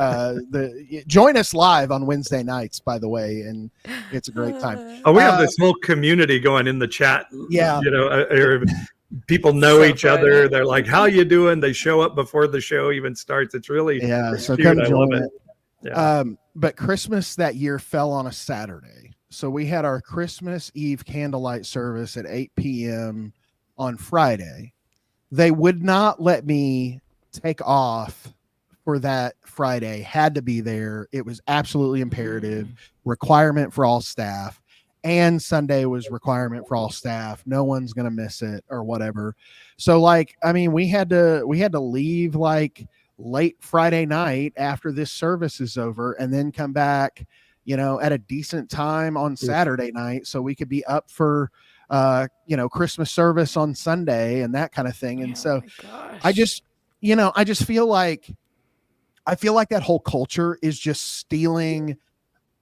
Join us live on Wednesday nights, by the way, and it's a great time. Oh, we have this whole community going in the chat. Yeah. People know So each funny. other. They're like, "How you doing?" They show up before the show even starts. It's really So cute. come I love join it. it. Yeah. But Christmas that year fell on a Saturday. So we had our Christmas Eve candlelight service at 8 p.m. on Friday. They would not let me take off for that Friday. Had to be there. It was absolutely imperative, requirement for all staff. And Sunday was requirement for all staff. No one's going to miss it or whatever. So like, I mean, we had to leave like late Friday night after this service is over and then come back, at a decent time on Saturday night. So we could be up for, Christmas service on Sunday and that kind of thing. And so I just feel like that whole culture is just stealing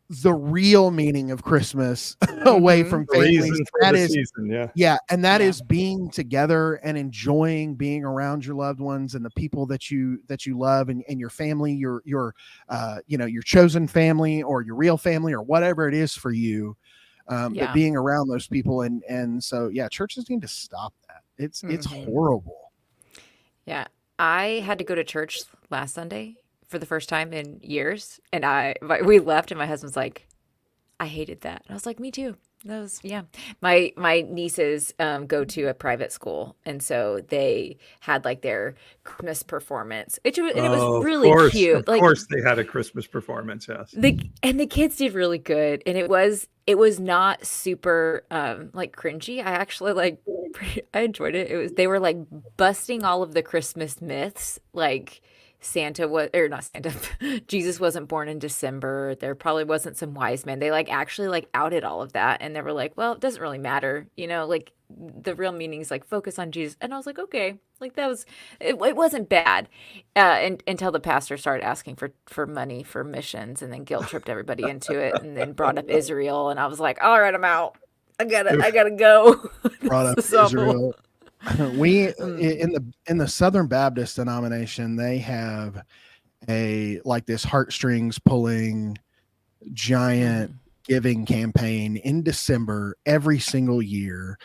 the real meaning of Christmas away from families. That is season, and that is being together and enjoying being around your loved ones and the people that you love and your family, your chosen family or your real family or whatever it is for you. But being around those people and so churches need to stop that. It's horrible. Yeah. I had to go to church last Sunday for the first time in years. And we left and my husband's like, I hated that. And I was like, me too. That was, my nieces go to a private school. And so they had like their Christmas performance. It was really cute. Of course they had a Christmas performance. Yes. The kids did really good. And it was not super like cringy. I actually I enjoyed it. They were like busting all of the Christmas myths, like Jesus wasn't born in December. There probably wasn't some wise men. They actually outed all of that. And they were like, well, it doesn't really matter. Like the real meaning is focus on Jesus. And I was like, okay, it wasn't bad. Until the pastor started asking for money for missions and then guilt tripped everybody into it and then brought up Israel. And I was like, all right, I'm out. I gotta go. Brought up Israel. We in the Southern Baptist denomination, they have this heartstrings pulling giant giving campaign in December every single year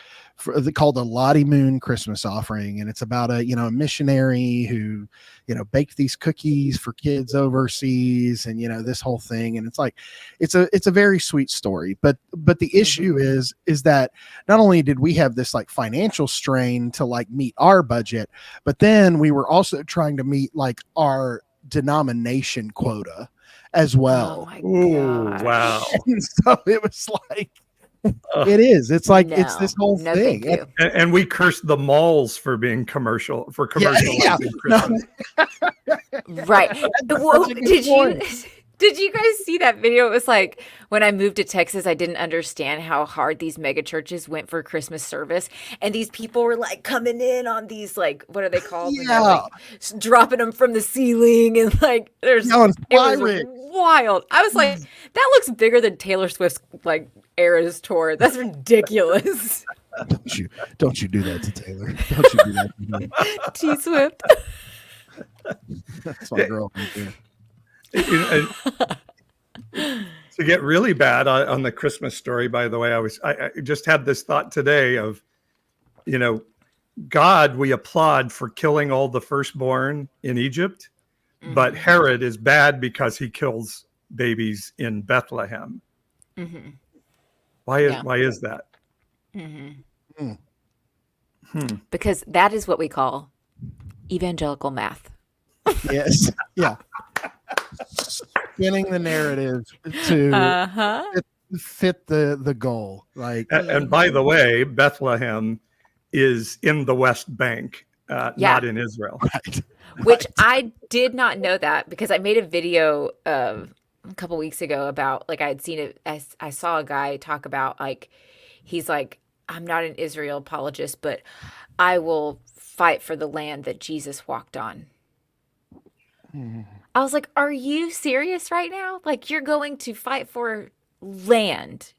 called the Lottie Moon Christmas Offering. And it's about a missionary who, baked these cookies for kids overseas and, this whole thing. And it's a very sweet story, but the issue is that not only did we have this financial strain to meet our budget, but then we were also trying to meet our denomination quota as well. Oh my gosh. Wow. And so it was it is. It's it's this whole thing. Thank you. And we cursed the malls for being commercializing Christmas. Right. Whoa, did you guys see that video? It was when I moved to Texas, I didn't understand how hard these mega churches went for Christmas service. And these people were coming in on these, what are they called? Yeah. Dropping them from the ceiling. And it was wild. I was like, that looks bigger than Taylor Swift's Eras tour. That's ridiculous. Don't you do that to Taylor. Don't you do that to T Swift. That's my girl right there. So to get really bad on the Christmas story, by the way, I just had this thought today of, God, we applaud for killing all the firstborn in Egypt, but Herod is bad because he kills babies in Bethlehem. Mm-hmm. Why is that? Mm-hmm. Because that is what we call evangelical math. Yes. Yeah. Spinning the narrative to fit the goal. Like, and by the way, Bethlehem is in the West Bank, not in Israel. Right. Which I did not know that, because I made a video a couple weeks ago about, like, I had seen it. I saw a guy talk about, like, he's like, I'm not an Israel apologist, but I will fight for the land that Jesus walked on. I was like, are you serious right now? Like, you're going to fight for land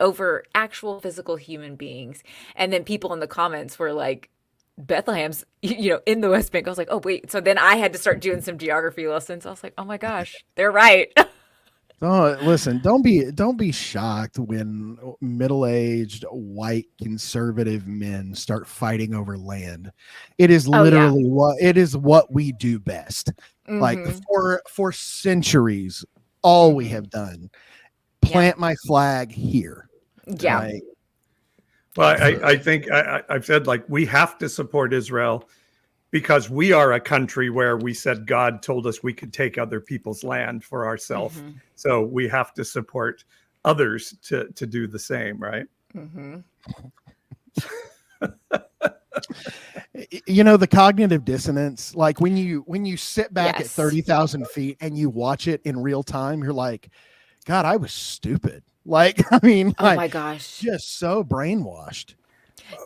over actual physical human beings? And then people in the comments were like, Bethlehem's, in the West Bank. I was like, oh, wait. So then I had to start doing some geography lessons. I was like, oh my gosh, they're right. Oh, listen, don't be shocked when middle-aged white conservative men start fighting over land. It is literally what we do best. Mm-hmm. Like for centuries, all we have done, plant my flag here. Yeah. Right? Well, I think I've said, like, we have to support Israel because we are a country where we said God told us we could take other people's land for ourselves. Mm-hmm. So we have to support others to do the same, right? Mm-hmm. The cognitive dissonance, like when you sit back at 30,000 feet and you watch it in real time, you're like, God, I was stupid. Like, I mean, oh my gosh, just so brainwashed.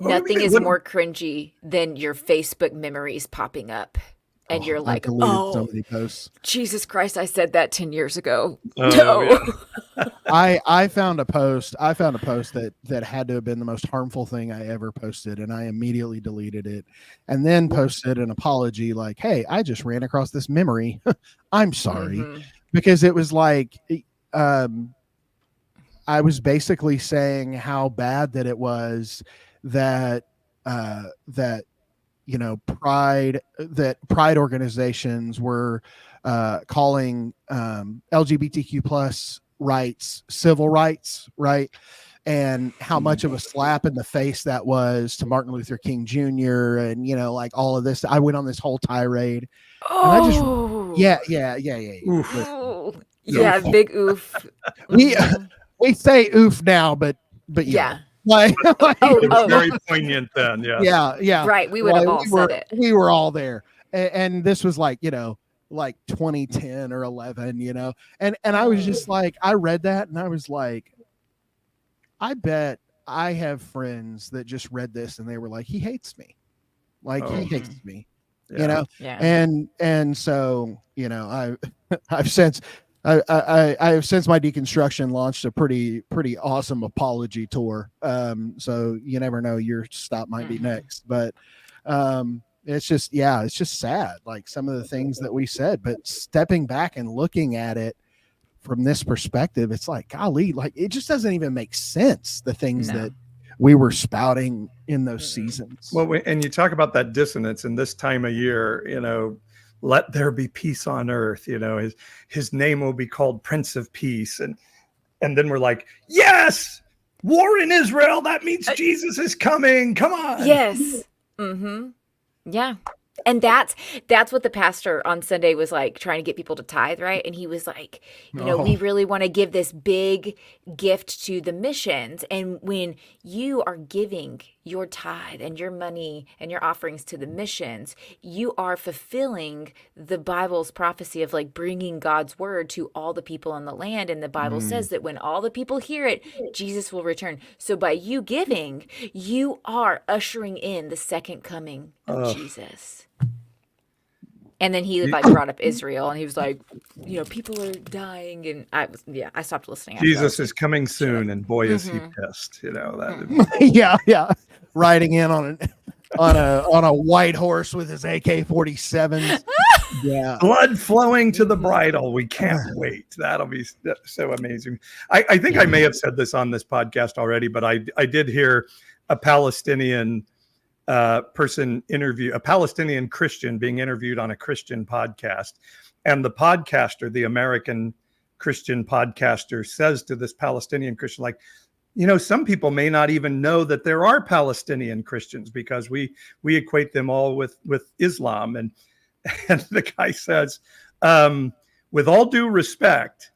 Nothing is more cringy than your Facebook memories popping up. And you're like, so many posts. Jesus Christ, I said that 10 years ago. I found a post that had to have been the most harmful thing I ever posted, and I immediately deleted it and then posted an apology like, hey, I just ran across this memory. I'm sorry. Mm-hmm. Because it was like, I was basically saying how bad that it was that pride organizations were calling LGBTQ plus rights civil rights, right? And how much of a slap in the face that was to Martin Luther King Jr. and like all of this. I went on this whole tirade. Oh, and I just, yeah, big oof. We say oof now, but yeah. Like, it was very poignant then. Yeah. Right. We would have all said it. We were all there. And this was like 2010 or 11, and I was just like, I read that and I was like, I bet I have friends that just read this and they were like, he hates me. Like, he hates me, Yeah. And so, I've since I have since my deconstruction launched a pretty awesome apology tour. So you never know, your stop might be next, but it's just sad. Like some of the things that we said, but stepping back and looking at it from this perspective, it's like, golly, like it just doesn't even make sense. The things that we were spouting in those seasons. Well, and you talk about that dissonance in this time of year, let there be peace on earth. His name will be called Prince of Peace. And then we're like, yes, war in Israel. That means Jesus is coming. Come on. Yes. Mm-hmm. Yeah. And that's what the pastor on Sunday was like, trying to get people to tithe, right? And he was like, we really want to give this big gift to the missions. And when you are giving your tithe and your money and your offerings to the missions, you are fulfilling the Bible's prophecy of like bringing God's word to all the people in the land. And the Bible says that when all the people hear it, Jesus will return. So by you giving, you are ushering in the second coming of Jesus. And then he like brought up Israel, and he was like, people are dying, and I stopped listening. Jesus is coming soon, and boy is he pissed. Yeah, riding in on a white horse with his AK-47s. Yeah. Blood flowing to the bridle. We can't wait. That'll be so amazing. I think I may have said this on this podcast already, but I did hear a Palestinian a Palestinian Christian being interviewed on a Christian podcast. And the podcaster, the American Christian podcaster, says to this Palestinian Christian, like, some people may not even know that there are Palestinian Christians because we equate them all with Islam. And the guy says, with all due respect,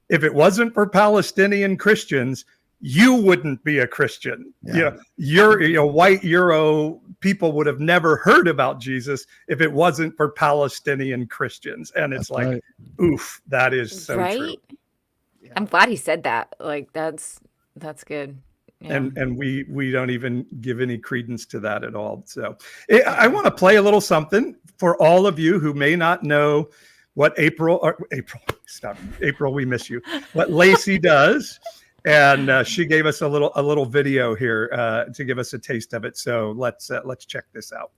if it wasn't for Palestinian Christians, you wouldn't be a Christian. White Euro people would have never heard about Jesus if it wasn't for Palestinian Christians. And it's right. Oof, that is so true. Yeah. I'm glad he said that. Like, that's good. Yeah. And we don't even give any credence to that at all. So I want to play a little something for all of you who may not know what April, we miss you, what Lacey does. And she gave us a little video here to give us a taste of it. So let's check this out.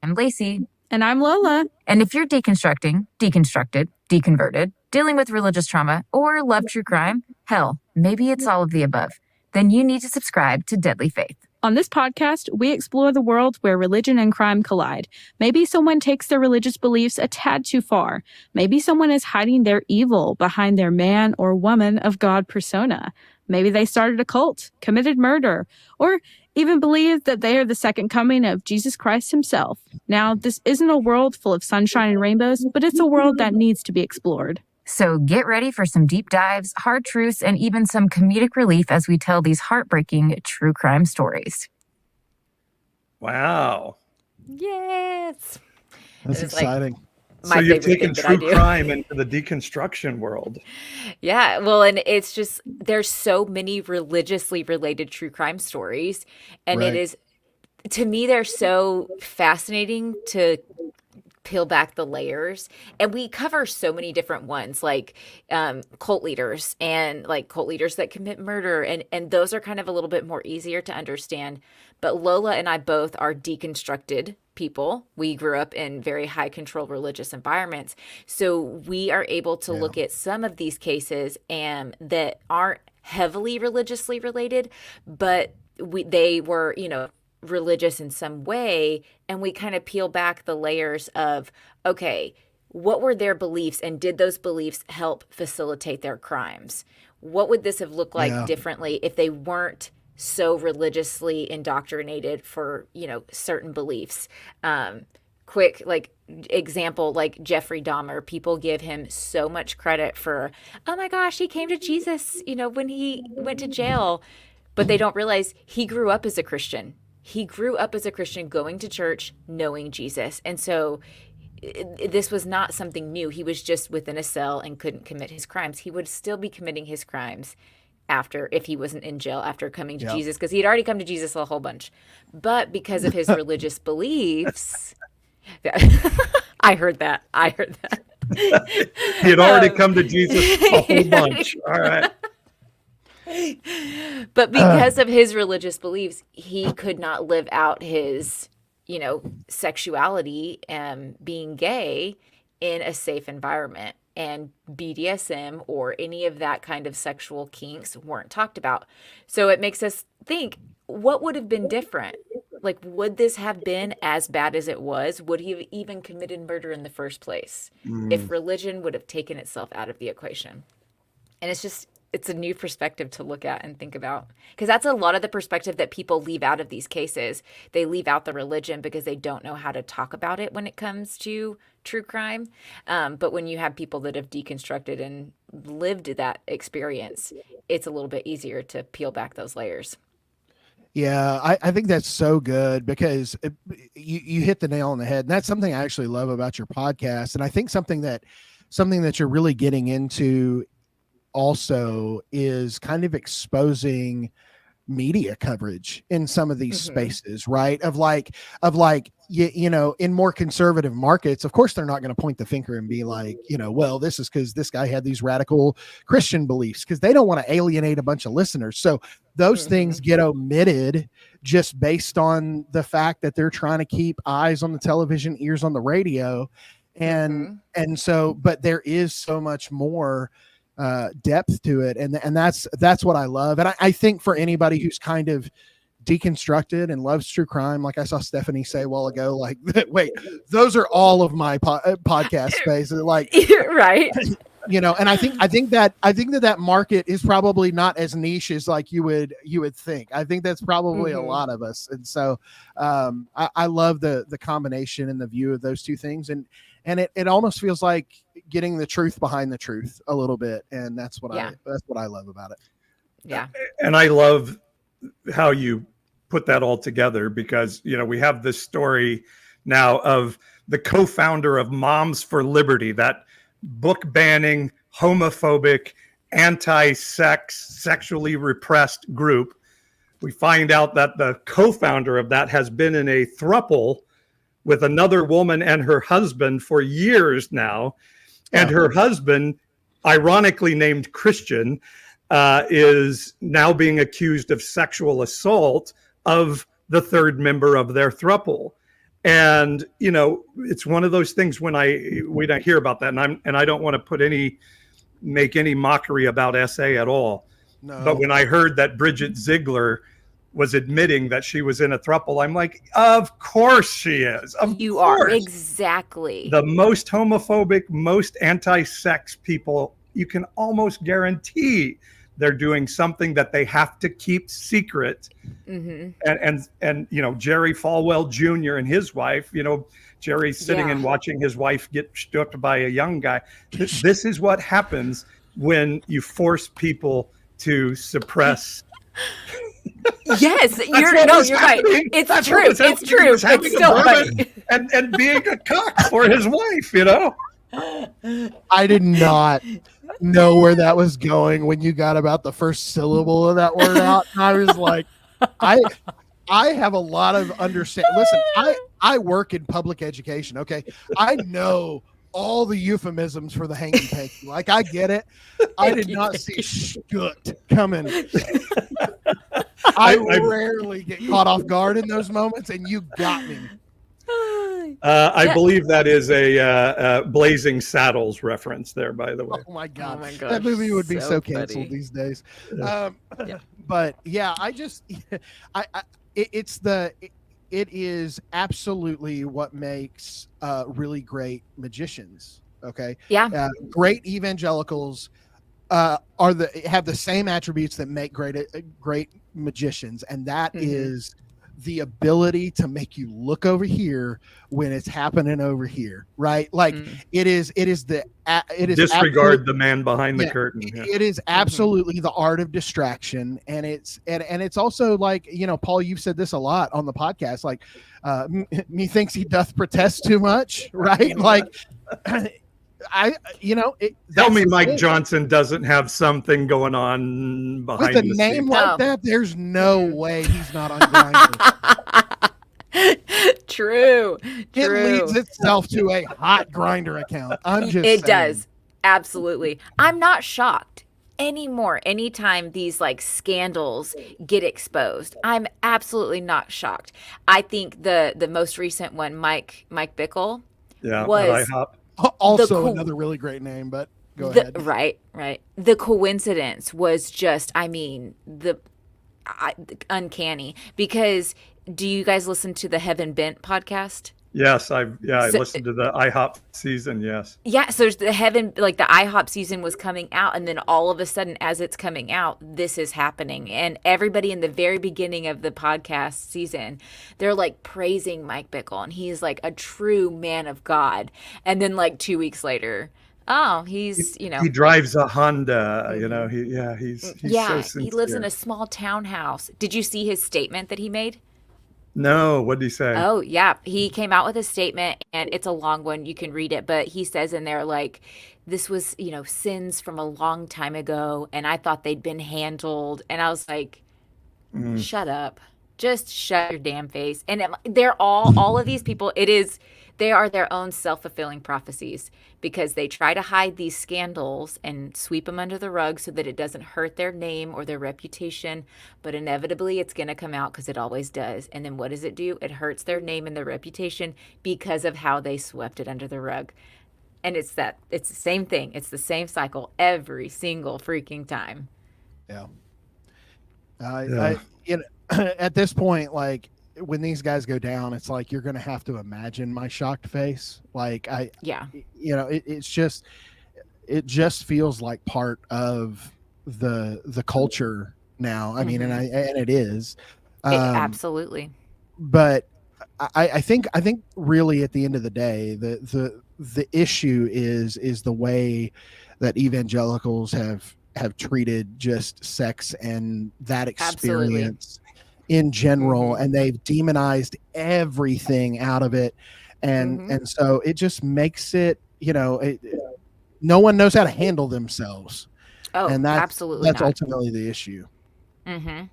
I'm Lacey. And I'm Lola. And if you're deconstructing, deconstructed, deconverted, dealing with religious trauma, or love true crime, hell, maybe it's all of the above, then you need to subscribe to Deadly Faith. On this podcast, we explore the world where religion and crime collide. Maybe someone takes their religious beliefs a tad too far. Maybe someone is hiding their evil behind their man or woman of God persona. Maybe they started a cult, committed murder, or even believe that they are the second coming of Jesus Christ himself. Now, this isn't a world full of sunshine and rainbows, but it's a world that needs to be explored. So get ready for some deep dives, hard truths, and even some comedic relief as we tell these heartbreaking true crime stories. Wow. Yes. That's exciting. So you've taken true crime into the deconstruction world. Yeah, well, and it's just, there's so many religiously related true crime stories. And It is, to me, they're so fascinating to peel back the layers. And we cover so many different ones, like cult leaders and like cult leaders that commit murder. And those are kind of a little bit more easier to understand. But Lola and I both are deconstructed people. We grew up in very high control religious environments. So we are able to look at some of these cases and that aren't heavily religiously related, but they were, religious in some way. And we kind of peel back the layers of, okay, what were their beliefs and did those beliefs help facilitate their crimes? What would this have looked like differently if they weren't so religiously indoctrinated for, certain beliefs? Quick, example, like Jeffrey Dahmer, people give him so much credit for, oh my gosh, he came to Jesus, when he went to jail, but they don't realize he grew up as a Christian. He grew up as a Christian, going to church, knowing Jesus. And so this was not something new. He was just within a cell and couldn't commit his crimes. He would still be committing his crimes if he wasn't in jail after coming to Jesus, because he had already come to Jesus a whole bunch. But because of his religious beliefs, I heard that. He had already come to Jesus a whole bunch. All right. But because of his religious beliefs, he could not live out his, sexuality and being gay in a safe environment. And BDSM or any of that kind of sexual kinks weren't talked about. So it makes us think, what would have been different? Like, would this have been as bad as it was? Would he have even committed murder in the first place if religion would have taken itself out of the equation? And it's a new perspective to look at and think about, because that's a lot of the perspective that people leave out of these cases. They leave out the religion because they don't know how to talk about it when it comes to true crime. But when you have people that have deconstructed and lived that experience, it's a little bit easier to peel back those layers. Yeah, I think that's so good, because you hit the nail on the head. And that's something I actually love about your podcast. And I think something that you're really getting into also is kind of exposing media coverage in some of these spaces, right? Of like, in more conservative markets, of course, they're not going to point the finger and be like, well, this is because this guy had these radical Christian beliefs, because they don't want to alienate a bunch of listeners. So those things get omitted just based on the fact that they're trying to keep eyes on the television, ears on the radio. and so, but there is so much more depth to it, and that's what I love. And I think for anybody who's kind of deconstructed and loves true crime, like I saw Stephanie say a while ago, like, wait, those are all of my podcast spaces, like, right. And I think that market is probably not as niche as like you would think. I think that's probably a lot of us. And so I love the combination and the view of those two things. And it almost feels like getting the truth behind the truth a little bit. And that's what I love about it. Yeah. And I love how you put that all together, because, we have this story now of the co-founder of Moms for Liberty, that book banning, homophobic, anti-sex, sexually repressed group. We find out that the co-founder of that has been in a throuple with another woman and her husband for years now. And her husband, ironically named Christian, is now being accused of sexual assault of the third member of their throuple. And, it's one of those things when I hear about that, and I don't want to make any mockery about SA at all. No. But when I heard that Bridget Ziegler was admitting that she was in a throuple, I'm like, of course she is. You are, exactly. The most homophobic, most anti-sex people, you can almost guarantee they're doing something that they have to keep secret. And Jerry Falwell Jr. and his wife, Jerry's sitting and watching his wife get stooped by a young guy. This is what happens when you force people to suppress. Yes, you're right. It's true. It's true. It's still funny. And being a cock for his wife, I did not know where that was going when you got about the first syllable of that word out. I was like, I have a lot of understanding. Listen, I work in public education. Okay. I know all the euphemisms for the hanky panky. Like, I get it. I did not see shut coming. I rarely get caught off guard in those moments, and you got me. I believe that is a Blazing Saddles reference there, by the way. Oh my God. That movie would be so canceled these days. But yeah, it is absolutely what makes really great magicians. Okay. Yeah. Great evangelicals have the same attributes that make great magicians, and that is the ability to make you look over here when it's happening over here, right? Like it is disregard the man behind the curtain. Yeah. It is absolutely the art of distraction. And it's also like, Paul, you've said this a lot on the podcast, like methinks he doth protest too much, right? Like tell me Mike Johnson doesn't have something going on behind with a name like that. There's no way he's not on Grindr. True. It leads itself to a hot Grindr account. I'm just saying. Does. Absolutely. I'm not shocked anymore. Anytime these like scandals get exposed, I'm absolutely not shocked. I think the most recent one, Mike Bickle, was IHOP. Also another really great name, but go ahead. Right. The coincidence was just, uncanny. Because do you guys listen to the Heaven Bent podcast? Yes, I listened to the IHOP season. Yes. Yeah, so the IHOP season was coming out, and then all of a sudden, as it's coming out, this is happening, and everybody in the very beginning of the podcast season, they're like praising Mike Bickle, and he's like a true man of God, and then like 2 weeks later, he's he drives a Honda. He's so sincere. He lives in a small townhouse. Did you see his statement that he made? No, what did he say? Oh, yeah. He came out with a statement, and it's a long one. You can read it. But he says in there, like, this was, sins from a long time ago, and I thought they'd been handled. And I was like, shut up. Just shut your damn face. And they're all of these people, they are their own self-fulfilling prophecies because they try to hide these scandals and sweep them under the rug so that it doesn't hurt their name or their reputation. But inevitably, it's going to come out because it always does. And then what does it do? It hurts their name and their reputation because of how they swept it under the rug. And it's the same thing. It's the same cycle every single freaking time. Yeah. Yeah. At this point, like when these guys go down, it's like you're going to have to imagine my shocked face. Like it just feels like part of the culture now. I mean, and it is. Absolutely. But I think really at the end of the day, the issue is the way that evangelicals have treated just sex and that experience in general, and they've demonized everything out of it, and so it just makes it, no one knows how to handle themselves. And that's ultimately the issue. And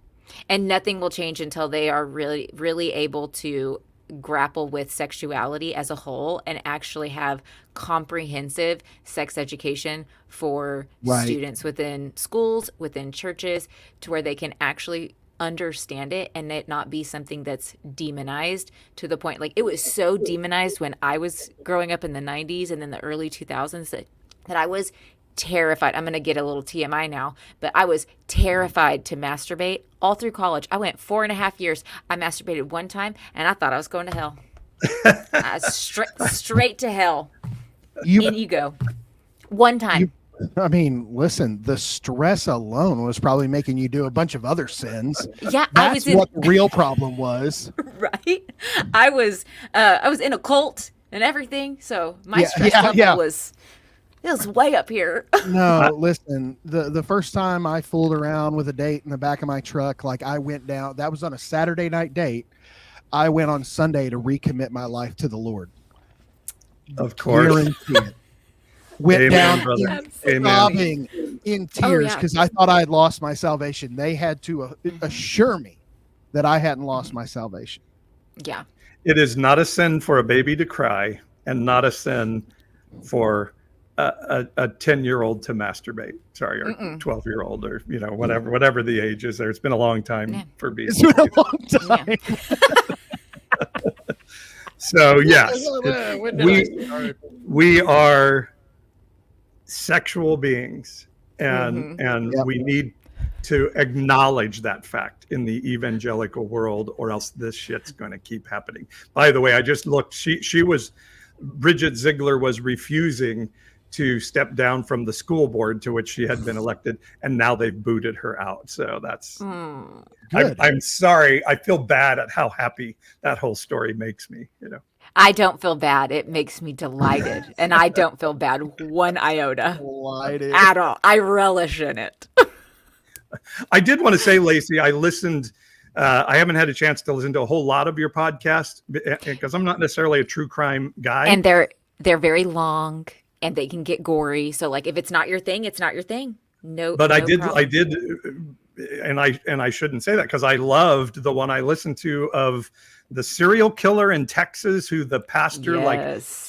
nothing will change until they are really, really able to grapple with sexuality as a whole and actually have comprehensive sex education for students within schools, within churches, to where they can actually understand it and it not be something that's demonized to the point, like it was so demonized when I was growing up in the 90s and then the early 2000s that I was terrified. I'm going to get a little TMI now, but I was terrified to masturbate all through college. I went 4.5 years. I masturbated one time and I thought I was going to hell. Straight to hell. In you go. One time. I mean, listen, the stress alone was probably making you do a bunch of other sins. Yeah, that's what the real problem was. Right? I was in a cult and everything, so my stress level was way up here. No, listen, the first time I fooled around with a date in the back of my truck, like I went down, that was on a Saturday night date. I went on Sunday to recommit my life to the Lord. Of course. Went Amen, down brother. sobbing in tears because I thought I had lost my salvation. They had to assure me that I hadn't lost my salvation. Yeah. It is not a sin for a baby to cry and not a sin for a 10-year-old to masturbate. Sorry, or 12-year-old or, whatever the age is there. It's been a long time for me. It's been a long time. So, yes, we are sexual beings, and we need to acknowledge that fact in the evangelical world, or else this shit's going to keep happening. By the way, I just looked. Bridget Ziegler was refusing to step down from the school board to which she had been elected, and now they've booted her out. So that's I'm sorry. I feel bad at how happy that whole story makes me. I don't feel bad. It makes me delighted. And I don't feel bad one iota at all. I relish in it. I did want to say, Lacey, I listened. I haven't had a chance to listen to a whole lot of your podcast because I'm not necessarily a true crime guy. And they're very long and they can get gory. So like if it's not your thing, it's not your thing. No. But no I did problem. and I shouldn't say that because I loved the one I listened to of the serial killer in Texas who the pastor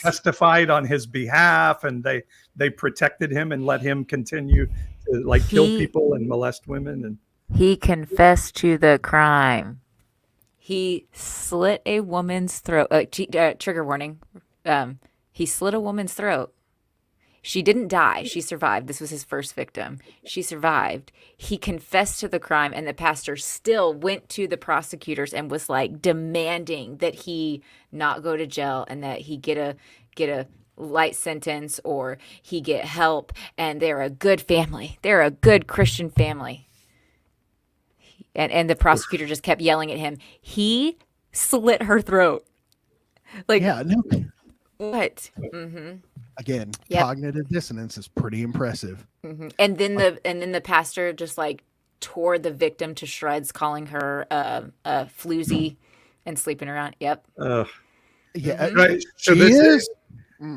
testified on his behalf, and they protected him and let him continue to kill people and molest women. And he confessed to the crime. He slit a woman's throat. Trigger warning. He slit a woman's throat. She didn't die. She survived. This was his first victim. She survived. He confessed to the crime, and the pastor still went to the prosecutors and was demanding that he not go to jail and that he get a light sentence or he get help. And they're a good family. They're a good Christian family. And the prosecutor just kept yelling at him. He slit her throat. What? Mm-hmm. Again, cognitive dissonance is pretty impressive. Mm-hmm. And then the pastor just tore the victim to shreds, calling her a floozy and sleeping around. Yep. Yeah. Right. So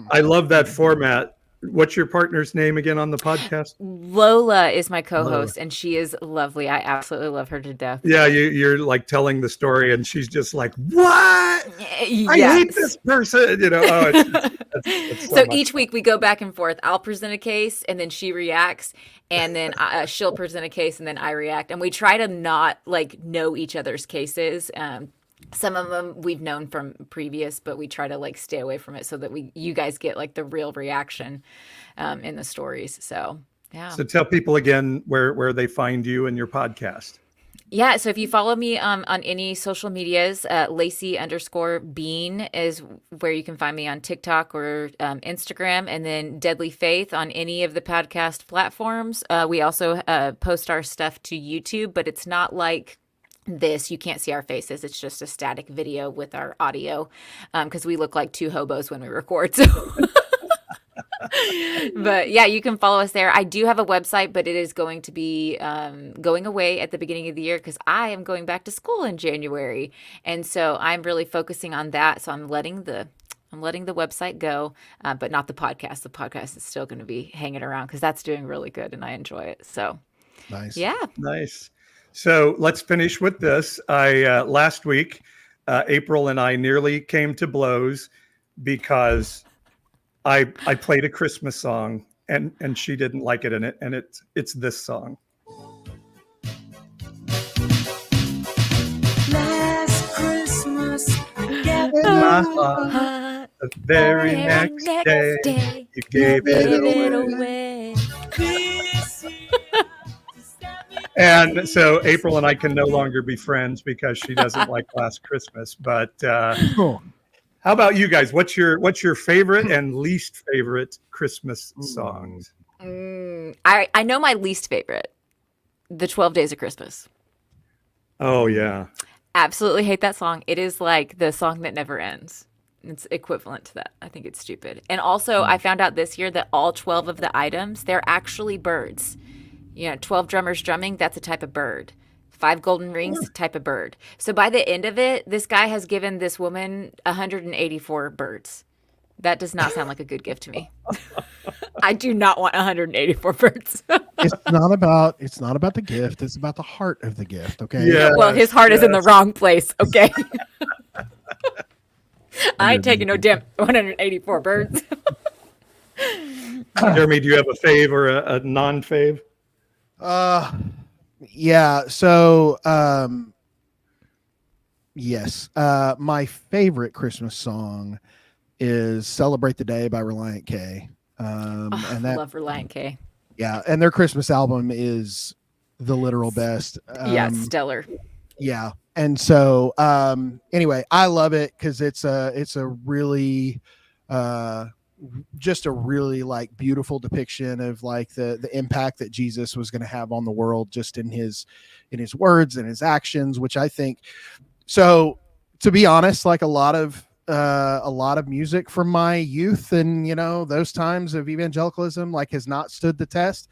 I love that format What's your partner's name again on the podcast? Lola is my co-host, and she is lovely. I absolutely love her to death. Yeah, you're like telling the story, and she's just like, "What? Yes. I hate this person." You know. Oh, it's so much each fun. week we go back and forth. I'll present a case, and then she reacts, and then she'll present a case, and then I react. And we try to not like know each other's cases. Some of them we've known from previous, but we try to like stay away from it so that you guys get like the real reaction in the stories. So yeah. So tell people again where they find you and your podcast. Yeah, so if you follow me on any social medias, Lacey_Bean is where you can find me on TikTok or Instagram, and then Deadly Faith on any of the podcast platforms. We also post our stuff to YouTube, but it's not like this. You can't see our faces. It's just a static video with our audio because we look like two hobos when we record. So. But yeah, you can follow us there. I do have a website, but it is going to be going away at the beginning of the year because I am going back to school in January, and so I'm really focusing on that. So I'm letting the website go, but not the podcast. The podcast is still going to be hanging around because that's doing really good and I enjoy it. So Nice. yeah, Nice. So let's finish with this. Last week, April and I nearly came to blows because I played a Christmas song and she didn't like it, and it's this song. Last Christmas, My heart, the very next day, you gave it away. And so April and I can no longer be friends because she doesn't like Last Christmas. But Cool. how about you guys? What's your favorite and least favorite Christmas songs? I know my least favorite, the 12 Days of Christmas. Oh yeah. Absolutely hate that song. It is like the song that never ends. It's equivalent to that. I think it's stupid. And also, I found out this year that all 12 of the items, they're actually birds. 12 drummers drumming, that's a type of bird. 5 golden rings, type of bird. So by the end of it, this guy has given this woman 184 birds. That does not sound like a good gift to me. I do not want 184 birds. It's not about the gift. It's about the heart of the gift. Okay. Yeah. Well, his heart is in the wrong place. Okay. I ain't taking no damn 184 birds. Jeremy, do you have a fave or a non-fave? Yeah. So, yes. My favorite Christmas song is "Celebrate the Day" by Reliant K. And I love Reliant K. Yeah, and their Christmas album is the literal best. Yeah, stellar. Yeah, and so anyway, I love it because it's a really just a really like beautiful depiction of like the impact that Jesus was going to have on the world just in his words and his actions, which I think. So to be honest, like a lot of music from my youth and those times of evangelicalism like has not stood the test.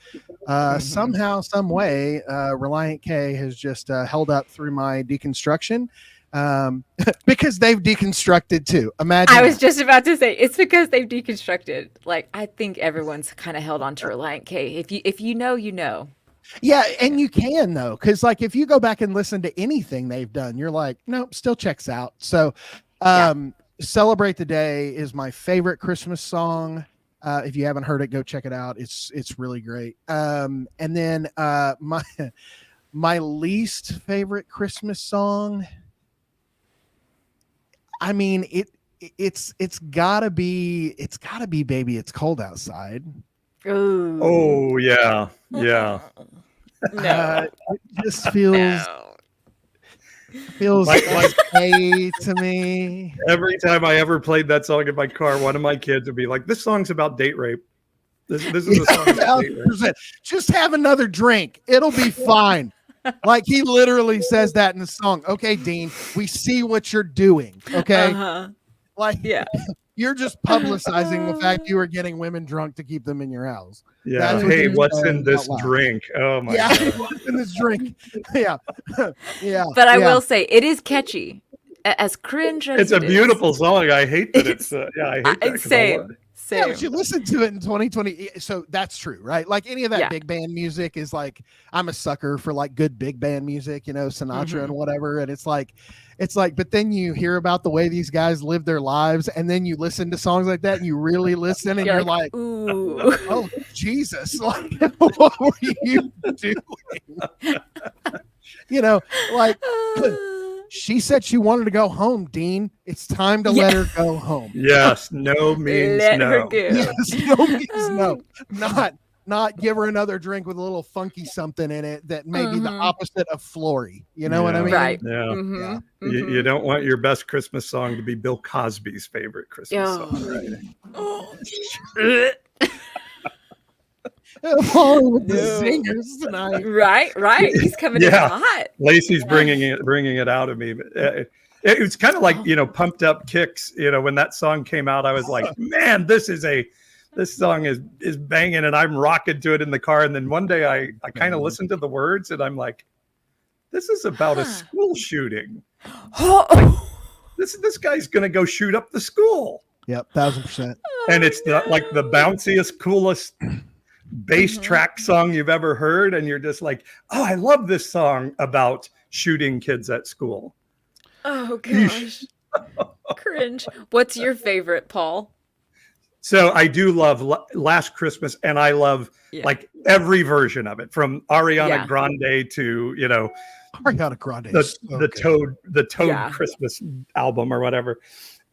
Somehow, some way, Reliant K has just held up through my deconstruction. Because they've deconstructed too. Imagine. I was just about to say it's because they've deconstructed. Like I think everyone's kind of held on to Reliant K. If you know, you know. Yeah, and you can though, because like if you go back and listen to anything they've done, you're like, nope, still checks out. So, "Celebrate the Day" is my favorite Christmas song. If you haven't heard it, go check it out. It's really great. And then my least favorite Christmas song. I mean, it's gotta be "Baby It's Cold Outside." Ooh. Oh yeah, yeah. No. It just feels okay to me. Every time I ever played that song in my car, one of my kids would be like, "This song's about date rape. This is a song about date rape." 1,000%. Just have another drink. It'll be fine. Like he literally says that in the song. Okay, Dean, we see what you're doing. Okay. Like, Yeah. You're just publicizing the fact you were getting women drunk to keep them in your house. Yeah. That's what Hey, you're what's saying in this out loud. drink? Oh my Yeah, god. what's in this drink? Yeah. Yeah. But I yeah. will say it is catchy. As cringe as It's a it is. beautiful song. I hate that it's I hate that 'cause I love it. Yeah, but you listen to it in 2020. So that's true, right? Like any of that Yeah. big band music is like, I'm a sucker for like good big band music, Sinatra and whatever. And it's like, but then you hear about the way these guys live their lives, and then you listen to songs like that and you really listen and you're like, ooh. oh, Jesus, like, what were you doing? Like, she said she wanted to go home, Dean. It's time to let her go home. Yes, no means Let no. her go. Yes, no means no. Not give her another drink with a little funky something in it that may be the opposite of Flory. You know what I mean? Right. Yeah. Yeah. You don't want your best Christmas song to be Bill Cosby's favorite Christmas Oh. song, right? Falling with the singers tonight. Right. He's coming in hot. Lacey's bringing it out of me. But, it was kind of like, Pumped Up Kicks. When that song came out, I was like, man, this song is banging, and I'm rocking to it in the car. And then one day I kind of listened to the words, and I'm like, this is about a school shooting. This guy's going to go shoot up the school. Yep, 1,000%. And it's the bounciest, coolest bass track song you've ever heard, and you're just like, oh, I love this song about shooting kids at school. Oh gosh. Cringe. What's your favorite, Paul? So I do love Last Christmas, and I love like every version of it, from Ariana Grande to Ariana Grande, the Toad Christmas album or whatever.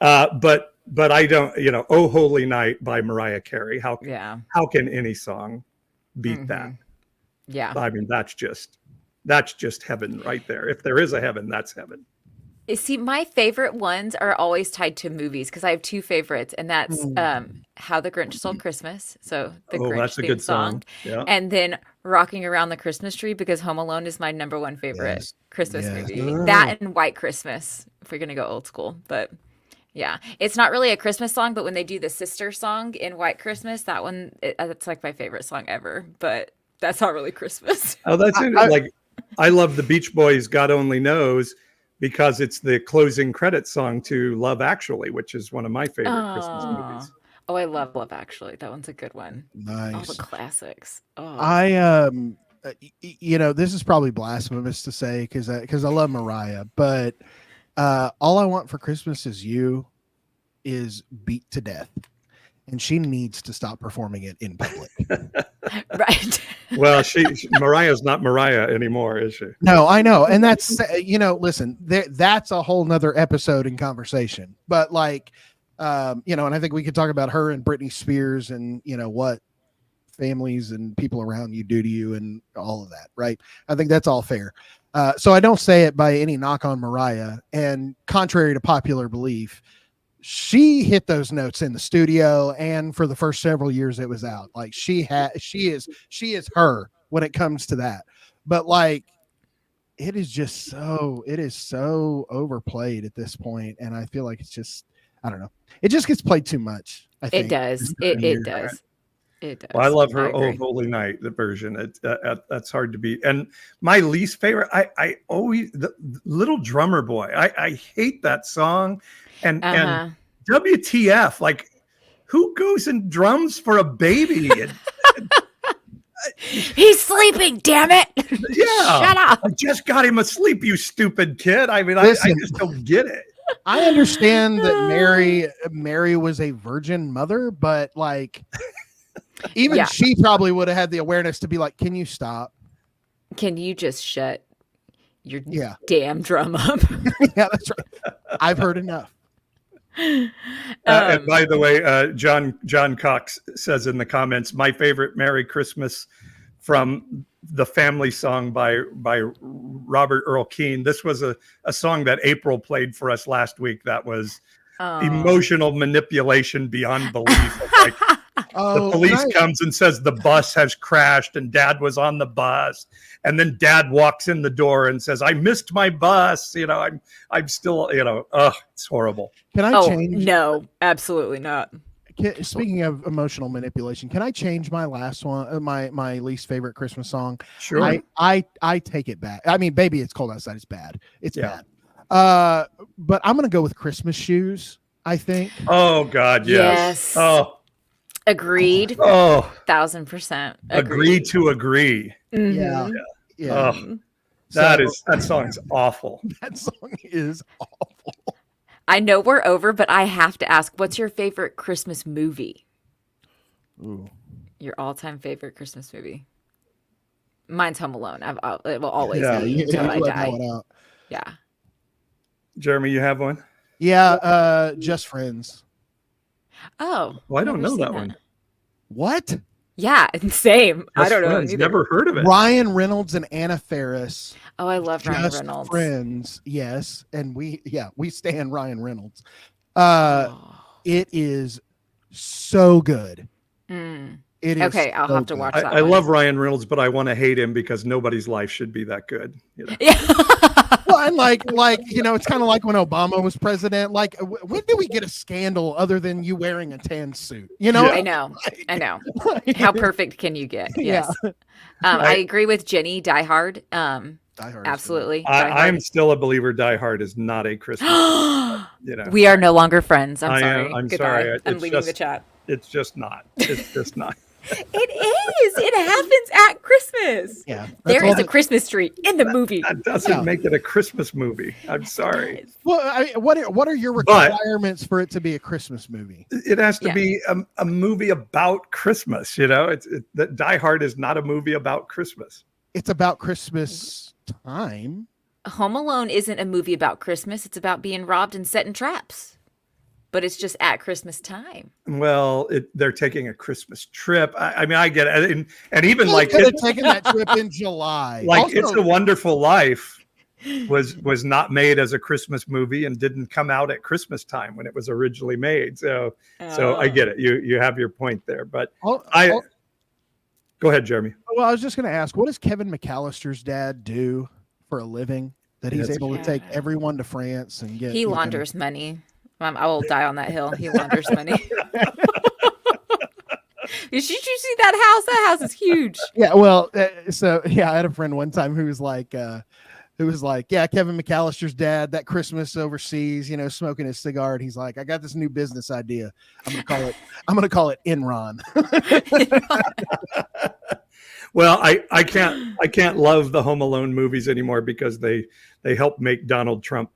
But I don't, Oh Holy Night by Mariah Carey. How can any song beat that? Yeah. I mean, that's just heaven right there. If there is a heaven, that's heaven. See, my favorite ones are always tied to movies, because I have two favorites, and that's How the Grinch Stole Christmas. So the Grinch that's a good song. Yeah. And then Rocking Around the Christmas Tree, because Home Alone is my number one favorite Christmas movie. That and White Christmas, if we're going to go old school. But yeah, it's not really a Christmas song, but when they do the sister song in White Christmas, that one, that's like my favorite song ever. But that's not really Christmas. Oh, that's it. I love the Beach Boys' God Only Knows, because it's the closing credit song to Love Actually, which is one of my favorite Christmas movies. Oh, I love Love Actually. That one's a good one. Nice. All the classics. Oh. I this is probably blasphemous to say because I love Mariah, but All I Want for Christmas Is You is beat to death, and she needs to stop performing it in public. Right. Well, Mariah's not Mariah anymore, is she? No, I know. And that's, listen, that's a whole nother episode in conversation, but like, and I think we could talk about her and Britney Spears and, what families and people around you do to you and all of that. Right. I think that's all fair. So I don't say it by any knock on Mariah, and contrary to popular belief, she hit those notes in the studio, and for the first several years it was out. Like she is her when it comes to that. But like, it is so overplayed at this point, and I feel like it's just, I don't know, it just gets played too much. I think it does. It does. It does. Well, I love her "Oh Holy Night," the version. That's hard to beat. And my least favorite, I always, the Little Drummer Boy. I hate that song. And WTF? Like, who goes and drums for a baby? He's sleeping. Damn it! Yeah, shut up. I just got him asleep, you stupid kid. I mean, I just don't get it. I understand that Mary was a virgin mother, but like. Even she probably would have had the awareness to be like, can you stop? Can you just shut your damn drum up? Yeah, that's right. I've heard enough. And by the way, John Cox says in the comments, my favorite Merry Christmas from the Family Song by Robert Earl Keen. This was a song that April played for us last week. That was emotional manipulation beyond belief. Like, the police comes and says the bus has crashed and Dad was on the bus, and then Dad walks in the door and says, I missed my bus. I'm still, it's horrible. Can I change? No, absolutely not. Speaking of emotional manipulation, can I change my last one, my least favorite Christmas song? Sure. I take it back. I mean, Baby, It's Cold Outside. It's bad. It's bad. But I'm going to go with Christmas Shoes, I think. Oh God. Yes. Oh, Agreed. Oh, 1000% agree to agree. Yeah. Mhm. Yeah. Oh, So that song's awful. that song is awful. I know we're over, but I have to ask, what's your favorite Christmas movie? Ooh. Your all-time favorite Christmas movie? Mine's Home Alone. It will always Yeah, be you until I let that die. one out. Yeah. Jeremy, you have one? Yeah, Just Friends. Oh, Well, I don't never know seen that one. What? Yeah, same. I Just don't know Friends, either. never heard of it. Ryan Reynolds and Anna Faris. Oh, I love Ryan Just Reynolds. Friends. Yes. And we stand Ryan Reynolds. Oh. It is so good. Mm. It is Okay, I'll so have to good. watch that I one. love Ryan Reynolds, but I want to hate him because nobody's life should be that good. You know? Yeah. Well, and like it's kind of like when Obama was president. Like, when did we get a scandal other than you wearing a tan suit? You know, Yeah. I know. How perfect can you get? Yeah. Yes. I agree with Jenny. Die Hard. Die Hard is Absolutely. Die I'm Hard. still a believer. Die Hard is not a Christmas. You know, We are no longer friends. I'm I am- sorry. I'm Goodbye. sorry. I'm It's leaving the just- chat. it's just not. It's just not. It is. It happens at Christmas. Yeah. There is a Christmas tree in the movie. That doesn't make it a Christmas movie. I'm sorry. Well, what are your requirements for it to be a Christmas movie? It has to Yeah. be a movie about Christmas. You know, that Die Hard is not a movie about Christmas. It's about Christmas time. Home Alone isn't a movie about Christmas. It's about being robbed and set in traps. But it's just at Christmas time. Well, they're taking a Christmas trip. I mean, I get it, and even They like could have taken that trip in July. like Also, It's a Wonderful Life was not made as a Christmas movie and didn't come out at Christmas time when it was originally made. So I get it. You have your point there, but go ahead, Jeremy. Well, I was just going to ask, what does Kevin McAllister's dad do for a living that he's able to take everyone to France and get? He launders money. I will die on that hill. He launders money. Did you see that house? That house is huge. Yeah, well, I had a friend one time who was like, yeah, Kevin McAllister's dad, that Christmas overseas, smoking his cigar, and he's like, I got this new business idea. I'm gonna call it Enron. Well, I can't love the Home Alone movies anymore because they helped make Donald Trump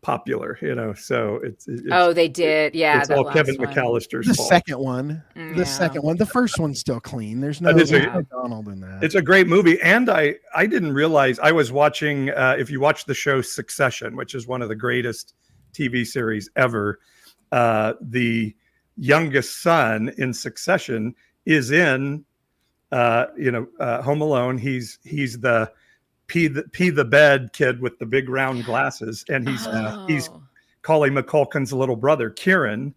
popular, so it's they did. Yeah. It's all Kevin McAllister's the fault. second one. The second one. The first one's still clean. There's no Donald in that. It's a great movie. And I didn't realize I was watching, if you watch the show Succession, which is one of the greatest TV series ever, the youngest son in Succession is in, Home Alone. He's the pee the bed kid with the big round glasses, and he's Macaulay Culkin's little brother, Kieran,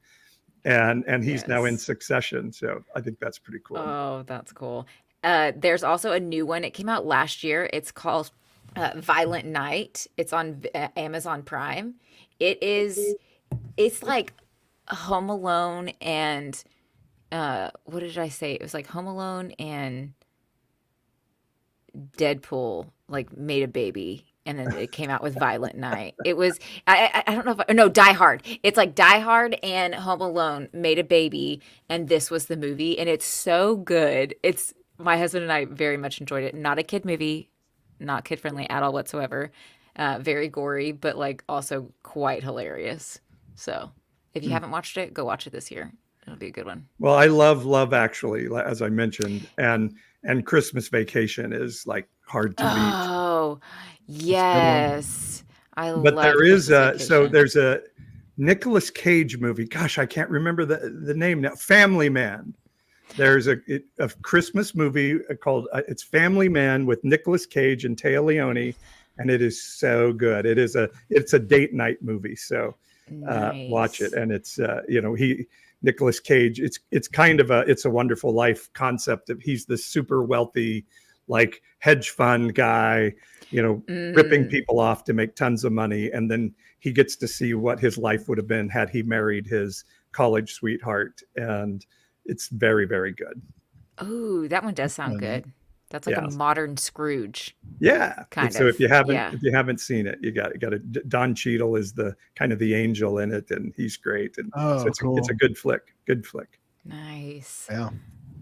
and he's now in Succession. So I think that's pretty cool. Oh, that's cool. There's also a new one. It came out last year. It's called Violent Night. It's on Amazon Prime. It's like Home Alone and what did I say? It was like Home Alone and Deadpool like made a baby, and then it came out with Violent Night. It was I don't know if Die Hard. It's like Die Hard and Home Alone made a baby, and this was the movie, and it's so good. It's my husband and I very much enjoyed it. Not a kid movie, not kid friendly at all whatsoever. Very gory, but like also quite hilarious. So if you haven't watched it, go watch it this year. It'll be a good one. Well, I love Actually, as I mentioned, and Christmas Vacation is like hard to beat. Oh, yes. But there is there's a Nicolas Cage movie. Gosh, I can't remember the name now. Family Man. There's a Christmas movie called it's Family Man with Nicolas Cage and Téa Leoni, and it is so good. It's a date night movie. So watch it, and it's Nicolas Cage. It's kind of It's a Wonderful Life concept of he's this super wealthy, like hedge fund guy, ripping people off to make tons of money. And then he gets to see what his life would have been had he married his college sweetheart. And it's very, very good. Oh, that one does sound good. That's like a modern Scrooge. Yeah. Kind so of. if you haven't seen it, you got to Don Cheadle is the kind of the angel in it, and he's great. And so it's a good flick. Good flick. Nice. Yeah.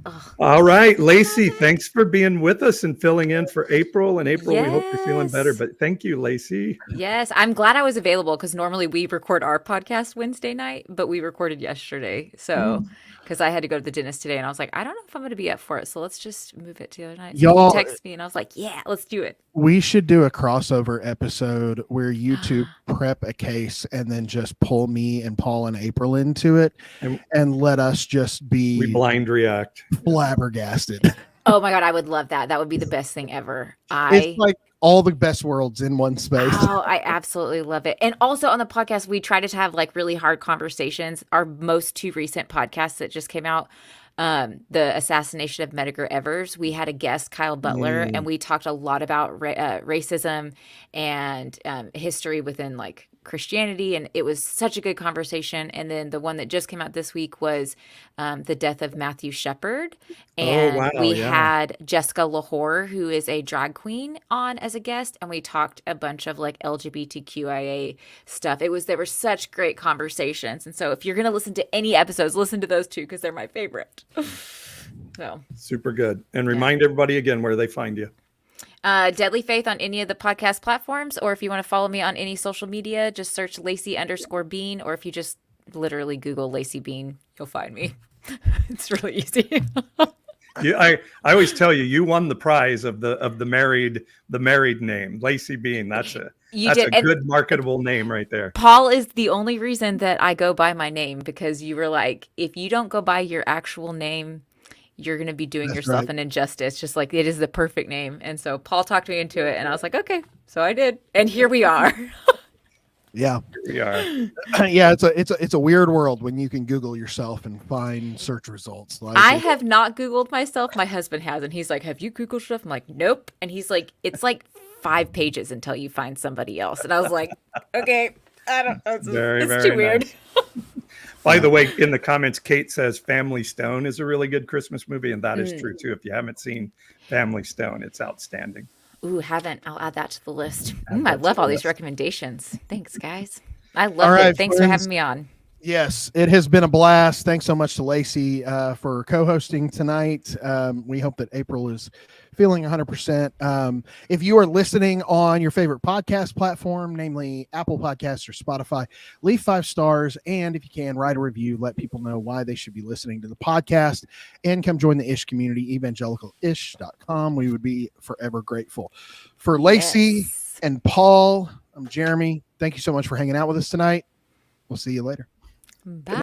Ugh. All right, Lacey, thanks for being with us and filling in for April. And April, we hope you're feeling better. Yes. But thank you, Lacey. Yes, I'm glad I was available because normally we record our podcast Wednesday night, but we recorded yesterday. So, because I had to go to the dentist today and I was like, I don't know if I'm going to be up for it. So let's just move it to the other night. So you Y'all, text me and I was like, yeah, let's do it. we should do a crossover episode where you two prep a case and then just pull me and Paul and April into it and let us just We be blind react. flabbergasted. Oh my God, I would love that. That would be the best thing ever. It's like all the best worlds in one space. Oh, I absolutely love it. And also on the podcast, we try to have like really hard conversations. Our most two recent podcasts that just came out, the assassination of Medgar Evers, we had a guest, Kyle Butler, and we talked a lot about racism and history within like Christianity. And it was such a good conversation. And then the one that just came out this week was the death of Matthew Shepard. And we had Jessica Lahore, who is a drag queen, on as a guest. And we talked a bunch of like LGBTQIA stuff. There were such great conversations. And so if you're going to listen to any episodes, listen to those two because they're my favorite. So super good. And remind everybody again where they find you. Deadly Faith on any of the podcast platforms, or if you want to follow me on any social media, just search Lacey_Bean, or if you just literally Google Lacey Bean, you'll find me. It's really easy. I always tell you, you won the prize of the married name, Lacey Bean. That's a good marketable name right there. Paul is the only reason that I go by my name, because you were like, if you don't go by your actual name, you're going to be doing yourself an injustice. Just like, it is the perfect name. And so Paul talked me into it and I was like, okay, so I did. And here we are. Yeah. We are. Yeah. It's a weird world when you can Google yourself and find search results. Like, I have not Googled myself. My husband has. And he's like, have you Googled stuff? I'm like, nope. And he's like, it's like 5 pages until you find somebody else. And I was like, okay, I don't know. It's too weird. Nice. By the way, in the comments, Kate says Family Stone is a really good Christmas movie, and that is true too. If you haven't seen Family Stone, it's outstanding. Ooh, haven't. I'll add that to the list. I love all these recommendations. Thanks, guys. I love it. Thanks for having me on. Yes, it has been a blast. Thanks so much to Lacey for co-hosting tonight. We hope that April is feeling 100%. If you are listening on your favorite podcast platform, namely Apple Podcasts or Spotify, leave 5 stars. And if you can, write a review. Let people know why they should be listening to the podcast. And come join the Ish community, evangelicalish.com. We would be forever grateful. For Lacey and Paul, I'm Jeremy. Thank you so much for hanging out with us tonight. We'll see you later. Bye.